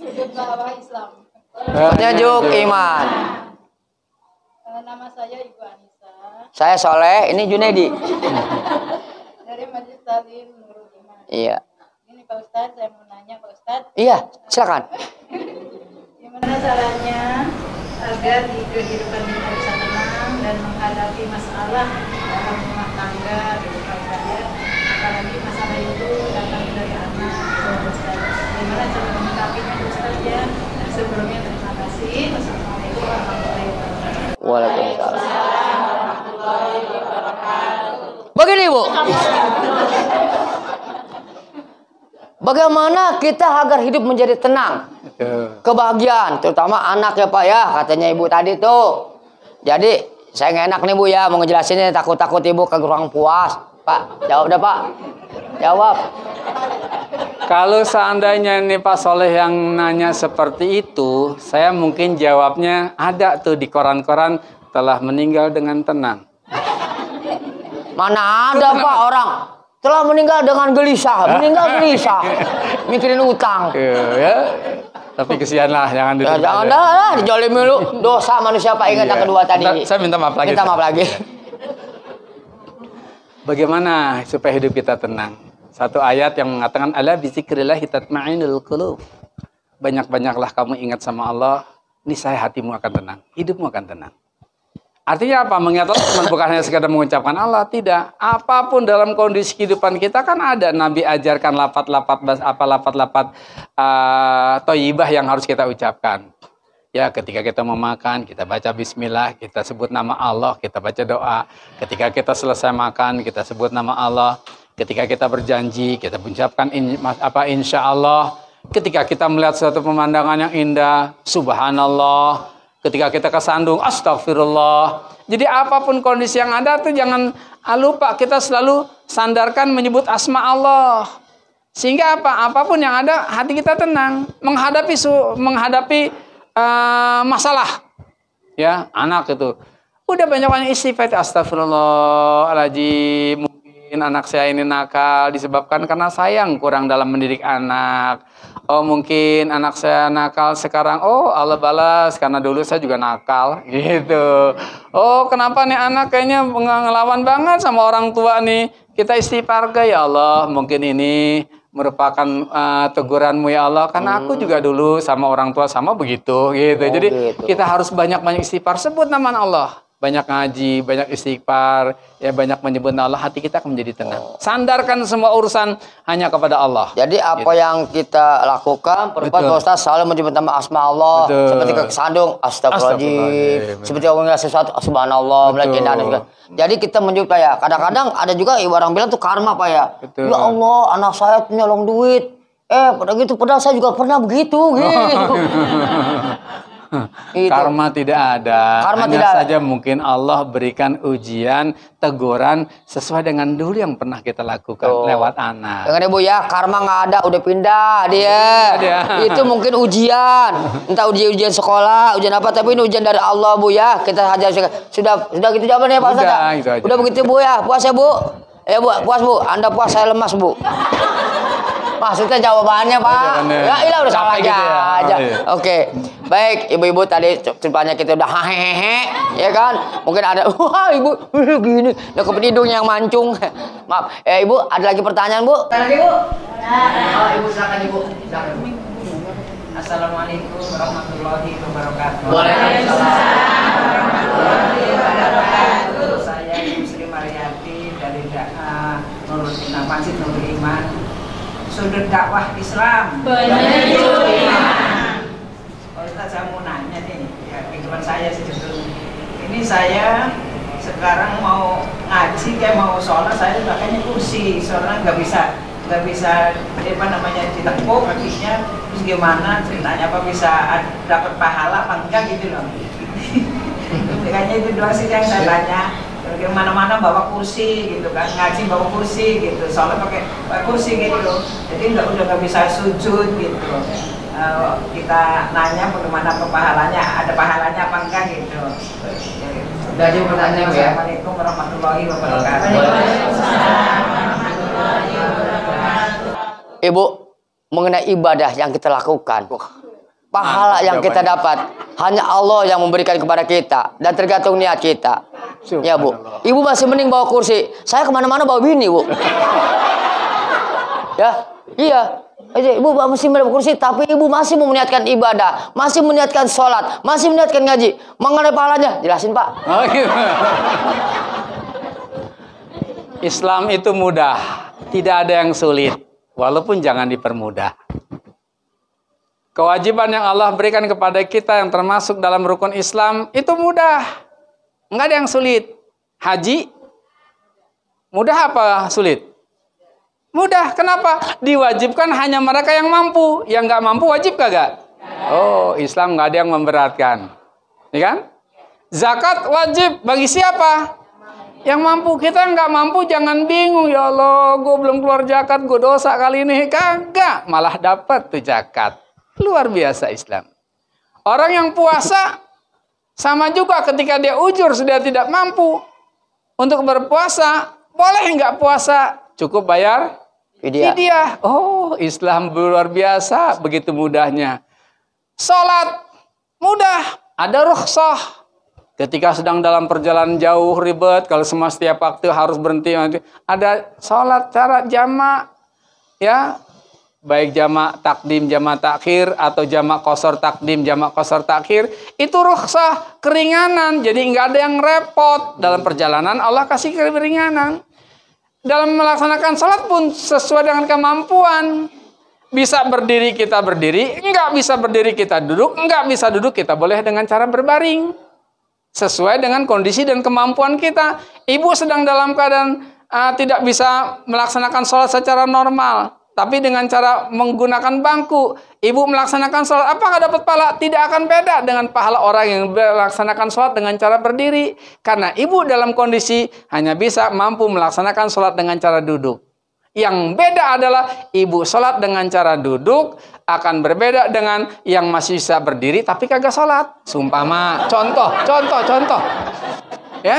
Sujud bawah Islam. Penyejuk iman. Nama saya Ibu Anissa. Saya Soleh, ini Junedi. Dari Majelis Talim Nurul Iman. Iya. Ini Pak Ustadz, saya mau nanya Pak Ustadz. Iya, silakan. Gimana caranya agar di kehidupan kita bisa tenang dan menghadapi masalah dalam rumah tangga gitu Pak Ustadz ya. Apalagi masalah itu datang dari anak Pak Ustadz. Gimana cara menyikapinya Pak Ustadz ya? Sebelumnya terima kasih. Wassalamualaikum warahmatullahi wabarakatuh. Waalaikumsalam. Begini Bu. Bagaimana kita agar hidup menjadi tenang? Kebahagiaan, terutama anak ya Pak ya, katanya Ibu tadi tuh. Jadi saya nggak enak nih Bu ya, mau ngejelasinnya takut-takut Ibu kurang puas. Pak, jawab dah Pak. Jawab. Kalau seandainya ini Pak Soleh yang nanya seperti itu, saya mungkin jawabnya ada tuh di koran-koran telah meninggal dengan tenang. Mana ada Pak orang telah meninggal dengan gelisah, mikirin utang. Ya. Tapi kesian lah, jangan Ya, jangan dah, dijolimi lu. Dosa manusia Pak, ingat yang kedua tadi. Saya minta maaf lagi. Minta maaf lagi. Bagaimana supaya hidup kita tenang? Satu ayat yang mengatakan ala bizikrillah tatma'innul qulub. Banyak-banyaklah kamu ingat sama Allah, niscaya hatimu akan tenang, hidupmu akan tenang. Artinya apa? Mengingat Allah bukan hanya sekadar mengucapkan Allah, tidak. Apapun dalam kondisi kehidupan kita kan ada Nabi ajarkan lapat-lapat thayyibah yang harus kita ucapkan. Ya, ketika kita memakan, kita baca bismillah, kita sebut nama Allah, kita baca doa. Ketika kita selesai makan, kita sebut nama Allah. Ketika kita berjanji, kita mengucapkan insya Allah. Ketika kita melihat suatu pemandangan yang indah, subhanallah. Ketika kita kesandung, astagfirullah. Jadi apapun kondisi yang ada tuh jangan lupa kita selalu sandarkan menyebut asma Allah. Sehingga apapun yang ada hati kita tenang menghadapi masalah. Ya, anak itu udah banyak istighfar, astagfirullahaladzim. Mungkin anak saya ini nakal disebabkan karena sayang kurang dalam mendidik anak. Oh, mungkin anak saya nakal sekarang, oh Allah balas karena dulu saya juga nakal gitu. Oh, kenapa nih anak kayaknya ngelawan banget sama orang tua nih. Kita istighfar ke ya Allah, mungkin ini merupakan teguranmu ya Allah, karena aku juga dulu sama orang tua sama begitu gitu. Jadi gitu. Kita harus banyak-banyak istighfar, sebut nama Allah. Banyak ngaji, banyak istighfar, ya banyak menyebut Allah, hati kita akan menjadi tenang. Sandarkan semua urusan hanya kepada Allah. Jadi apa yang kita lakukan, perempuan Pak Ustaz selalu menyebut nama asma Allah. Seperti kesandung, astagfirullahaladzim. Seperti orang sesuatu, subhanallah, dan juga. Jadi kita menyebut ya. Kadang-kadang ada juga orang bilang tuh karma Pak ya. Ya Allah, anak saya nyolong duit. Padahal saya juga pernah begitu. Karma tidak ada. Karma hanya tidak saja mungkin Allah berikan ujian, teguran sesuai dengan dulu yang pernah kita lakukan lewat anak. Dengar Ibu ya, karma nggak ada, udah pindah dia. Itu mungkin ujian, entah ujian sekolah, ujian apa, tapi ini ujian dari Allah Bu ya. Kita saja sudah gitu jawabannya Pak Ustaz. Udah begitu Bu ya, puas ya Bu. Ya Bu, puas Bu. Anda puas, saya lemas Bu. Maksudnya jawabannya Pak. Ya ilah udah salah gitu aja. Oke. Baik, ibu-ibu tadi ceritanya kita udah hehehe, ya kan? Mungkin ada, wah ibu gini, udah ke hidung yang mancung. Maaf, ibu ada lagi pertanyaan Bu? Ada lagi Bu? Oh ibu silakan ibu. Assalamualaikum warahmatullahi wabarakatuh. Waalaikumsalam warahmatullahi wabarakatuh. Saya Ibu Sri Mariati dari Masjid Nurul Iman. Sudut dakwah Islam. Menuju iman. Kalau saya mau nanya nih, ya kehidupan saya sebetulnya. Ini saya sekarang mau ngaji kayak mau sholat, saya pakainya kursi, soalnya nggak bisa ditekuk kakinya, terus gimana ceritanya apa bisa dapat pahala apa enggak gitu loh. Kayaknya itu doang sih yang saya tanya. Kemana-mana bawa kursi gitu kan, ngaji bawa kursi gitu, soalnya pakai kursi gitu, jadi udah nggak bisa sujud gitu. Kita nanya bagaimana pahalanya, ada pahalanya apa enggak gitu. Jadi pertanyaan ya. Assalamualaikum warahmatullahi wabarakatuh. Ibu, mengenai ibadah yang kita lakukan, pahala yang kita dapat hanya Allah yang memberikan kepada kita dan tergantung niat kita. Ya Bu, ibu masih mending bawa kursi. Saya kemana-mana bawa bini Bu. Ya, iya. Ibu masih bawa kursi, tapi ibu masih meniatkan ibadah, masih meniatkan sholat, masih meniatkan ngaji. Mengenai pahalanya, jelasin Pak. Oh, gitu. Islam itu mudah, tidak ada yang sulit, walaupun jangan dipermudah. Kewajiban yang Allah berikan kepada kita yang termasuk dalam rukun Islam itu mudah, nggak ada yang sulit. Haji mudah apa sulit? Mudah. Kenapa? Diwajibkan hanya mereka yang mampu. Yang nggak mampu wajib kagak? Oh, Islam nggak ada yang memberatkan, ya kan? Zakat wajib bagi siapa? Yang mampu. Kita nggak mampu jangan bingung, ya Allah, gue belum keluar zakat, gue dosa kali ini. Kagak, malah dapat tuh zakat. Luar biasa Islam. Orang yang puasa sama juga ketika dia ujur sudah tidak mampu untuk berpuasa, boleh nggak puasa cukup bayar Fidyah. fidyah. Oh, Islam luar biasa, begitu mudahnya. Salat mudah, ada rukhsah. Ketika sedang dalam perjalanan jauh ribet, kalau semua setiap waktu harus berhenti, ada salat cara jamak, ya, baik jamak takdim, jamak takhir, atau jamak qasar takdim, jamak qasar takhir, itu rukhsah, keringanan, jadi nggak ada yang repot dalam perjalanan. Allah kasih keringanan. Dalam melaksanakan salat pun sesuai dengan kemampuan. Bisa berdiri kita berdiri, nggak bisa berdiri kita duduk, nggak bisa duduk kita boleh dengan cara berbaring. Sesuai dengan kondisi dan kemampuan kita. Ibu sedang dalam keadaan tidak bisa melaksanakan sholat secara normal, tapi dengan cara menggunakan bangku, ibu melaksanakan sholat, apakah dapat pahala? Tidak akan beda dengan pahala orang yang melaksanakan sholat dengan cara berdiri. Karena ibu dalam kondisi hanya bisa mampu melaksanakan sholat dengan cara duduk. Yang beda adalah ibu sholat dengan cara duduk akan berbeda dengan yang masih bisa berdiri tapi kagak sholat. Sumpama, contoh. Ya,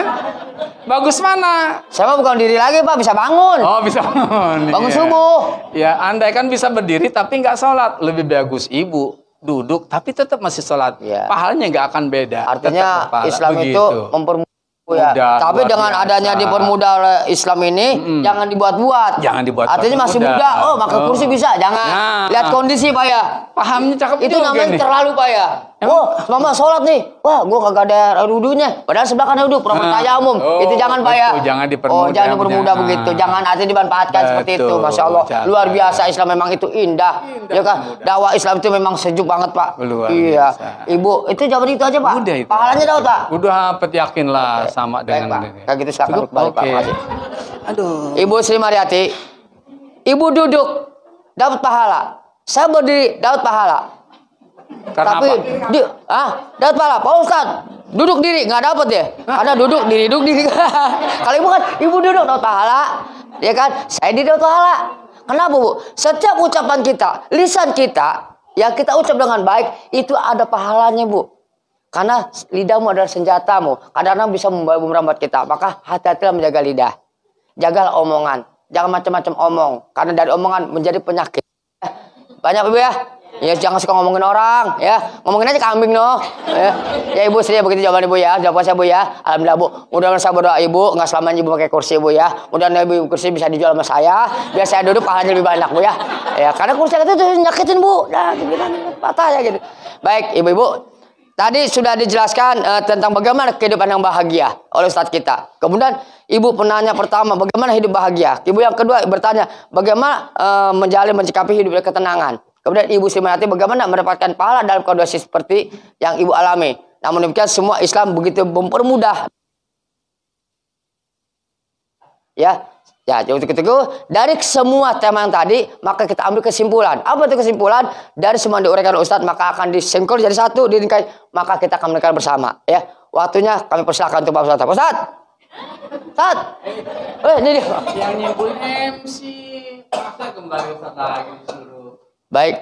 bagus mana? Saya mah bukan diri lagi Pak, bisa bangun. Oh, bisa bangun. Bangun Iya. subuh. Ya, andai kan bisa berdiri tapi nggak sholat, lebih bagus ibu duduk tapi tetap masih sholat. Iya. Pahalanya nggak akan beda. Artinya Tetap berpahala. Islam itu Begitu. mempermudah ya. Mudah, Tapi luar dengan biasa. adanya dipermudah oleh Islam ini, jangan dibuat-buat. Jangan dibuat-buat. Artinya masih Mudah. muda, oh pakai Oh. kursi bisa. Jangan. Nah. Lihat kondisi Pak ya. Pahamnya cakep Itu juga namanya nih. terlalu Pak ya. Oh, mama sholat nih. Wah, gua kagak ada wudhunya. Padahal sebelah kan wudhu, pura-pura tayamum. Oh, itu jangan Pak ya. itu jangan dipermudah. Oh, jangan dipermudah Nah. begitu. Jangan artinya dimanfaatkan seperti itu. Betul, Masya Allah. cakep. Luar biasa Islam memang itu indah. Ya kan? Dakwah Islam itu memang sejuk banget Pak. Luar Iya. biasa. Ibu, itu jawaban itu aja Pak. Udah itu. Pahalanya dapat Pak. Udah dapat yakinlah sama Baik dengan Pak. ini. Kayak gitu silakan Cukup? balik Pak. Oke. Makasih. Aduh. Ibu Sri Mariati, ibu duduk dapat pahala. Saya berdiri dapat pahala. Karena Tapi apa? dapat pahala. Pak Ustad, duduk diri nggak dapat ya? Karena duduk diri. Kalau ibu kan, ibu duduk dapat pahala, ya kan? Saya di dapat pahala. Kenapa Bu? Setiap ucapan kita, lisan kita, yang kita ucap dengan baik, itu ada pahalanya Bu. Karena lidahmu adalah senjatamu. Kadang-kadang bisa merambat kita. Maka hati-hatilah menjaga lidah. Jagalah omongan. Jangan macam-macam omong. Karena dari omongan menjadi penyakit. Banyak Ibu ya. Ya jangan suka ngomongin orang. Ya ngomongin aja kambing no. Ya Ibu Sri begitu jawaban Ibu ya. Jawab saya Bu ya. Alhamdulillah Bu. Mudah-mudahan saya berdoa Ibu. Nggak selamanya Ibu pakai kursi Bu ya. Mudah-mudahan Ibu kursi bisa dijual sama saya. Biar saya duduk pahalanya lebih banyak Bu ya. Ya karena kursi itu nyakitin Bu. Nah patah ya gitu. Baik Ibu-Ibu. Tadi sudah dijelaskan tentang bagaimana kehidupan yang bahagia oleh Ustadz kita. Kemudian ibu penanya pertama bagaimana hidup bahagia. Ibu yang kedua bertanya bagaimana menjalin mencikapi hidup dengan ketenangan. Kemudian ibu Sri Mariati bagaimana mendapatkan pahala dalam kondisi seperti yang ibu alami. Namun demikian semua Islam begitu mempermudah. Ya dari semua tema yang tadi maka kita ambil kesimpulan. Apa itu kesimpulan? Dari semua yang diuraikan oleh Ustadz maka akan disingkul jadi satu, diringkai, maka kita akan menekan bersama. Ya, waktunya kami persilakan untuk Pak Ustadz. Ustadz, ini dia. Yang nyimpul MC, masa kembali Ustadz lagi disuruh. Baik,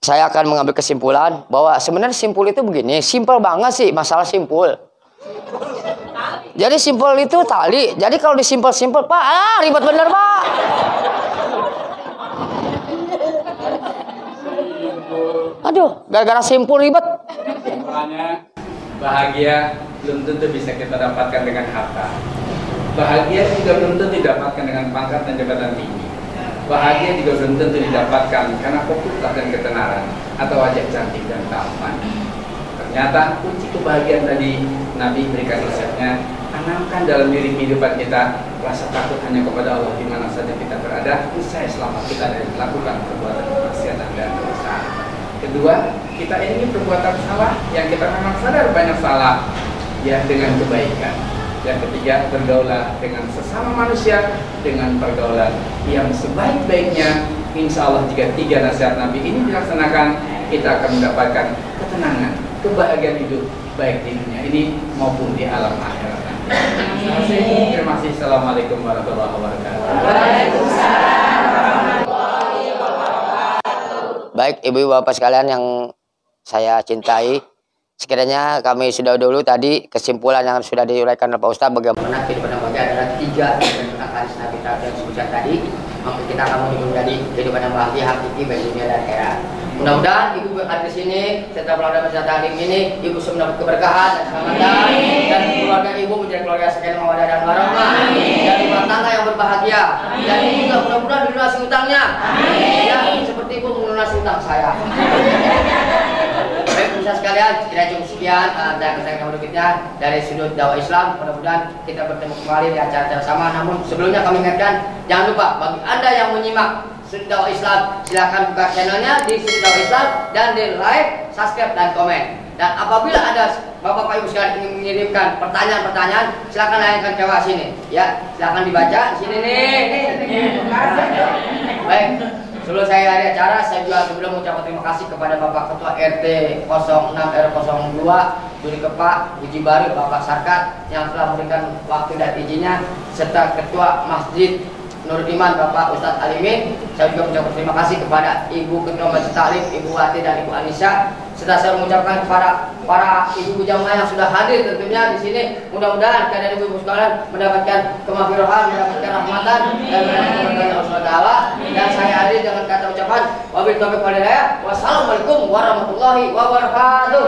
saya akan mengambil kesimpulan bahwa sebenarnya simpul itu begini, simpel banget sih masalah simpul. Jadi simpel itu tali. Jadi kalau disimpel-simpel, Pak, ribet bener, Pak. Aduh, gara-gara simpul ribet. Makanya bahagia belum tentu bisa kita dapatkan dengan harta. Bahagia juga belum tentu didapatkan dengan pangkat dan jabatan tinggi. Bahagia juga belum tentu didapatkan karena populer dan ketenaran atau wajah cantik dan tampan. Ternyata kunci kebahagiaan tadi Nabi berikan resepnya, tanamkan dalam diri kehidupan kita rasa takut hanya kepada Allah di mana saja kita berada, niscaya selamat kita dari melakukan perbuatan kemaksiatan dan dosa. Kedua, kita ini perbuatan salah yang kita memang sadar banyak salah, ya dengan kebaikan. Yang ketiga, bergaulah dengan sesama manusia dengan pergaulan yang sebaik-baiknya. Insya Allah jika tiga nasihat Nabi ini dilaksanakan, kita akan mendapatkan ketenangan, kebahagiaan hidup baik di dunia ini maupun di alam akhirat nanti. Terima kasih. Assalamualaikum warahmatullahi wabarakatuh. Baik, ibu bapak sekalian yang saya cintai, sekiranya kami sudah dulu tadi kesimpulan yang sudah diuraikan oleh Pak Ustadz bagaimana kehidupan yang bahagia adalah tiga dan hadis Nabi yang disebutkan tadi. maka kita akan menjadi kehidupan yang bahagia hakiki bagi dunia dan akhirat. Mudah-mudahan ibu berada di sini setelah melakukan peserta taklim ini, ibu semua mendapat keberkahan dan keselamatan, dan keluarga ibu menjadi keluarga sakinah mawaddah dan warahmah, dan rumah tangga yang berbahagia, dan ibu juga mudah-mudahan dilunasi utangnya, ya seperti ibu melunasi utang saya. Baik pemirsa sekalian, kira cukup sekian dan kesayangan berikutnya dari sudut dakwah Islam. Mudah-mudahan kita bertemu kembali di acara-acara sama. Namun sebelumnya kami ingatkan, jangan lupa bagi anda yang menyimak sudut dakwah Islam, silakan buka channelnya di sudut dakwah Islam dan di like, subscribe dan komen. Dan apabila ada bapak-bapak ibu sekalian ingin mengirimkan pertanyaan-pertanyaan, silakan layangkan ke bawah sini. Ya, silakan dibaca sini nih. Baik. Sebelum saya akhiri acara, saya juga sebelum mengucapkan terima kasih kepada Bapak Ketua RT 06 R02 Duri Kepak, Uji Baru, Bapak Sarkat yang telah memberikan waktu dan izinnya, serta Ketua Masjid Nurul Iman Bapak Ustadz Alimin. Saya juga mengucapkan terima kasih kepada Ibu Ketua Majelis Taklim Ibu Wati dan Ibu Anissa, serta saya mengucapkan kepada para ibu jamaah yang sudah hadir tentunya di sini. Mudah-mudahan kalian ibu-ibu sekalian mendapatkan kemaghfirahan, mendapatkan rahmatan dan mendapatkan keberkahan Allah Subhanahu wa taala. Dan saya hadir dengan kata ucapan wabillahi taufiq wal hidayah. Wassalamualaikum warahmatullahi wabarakatuh.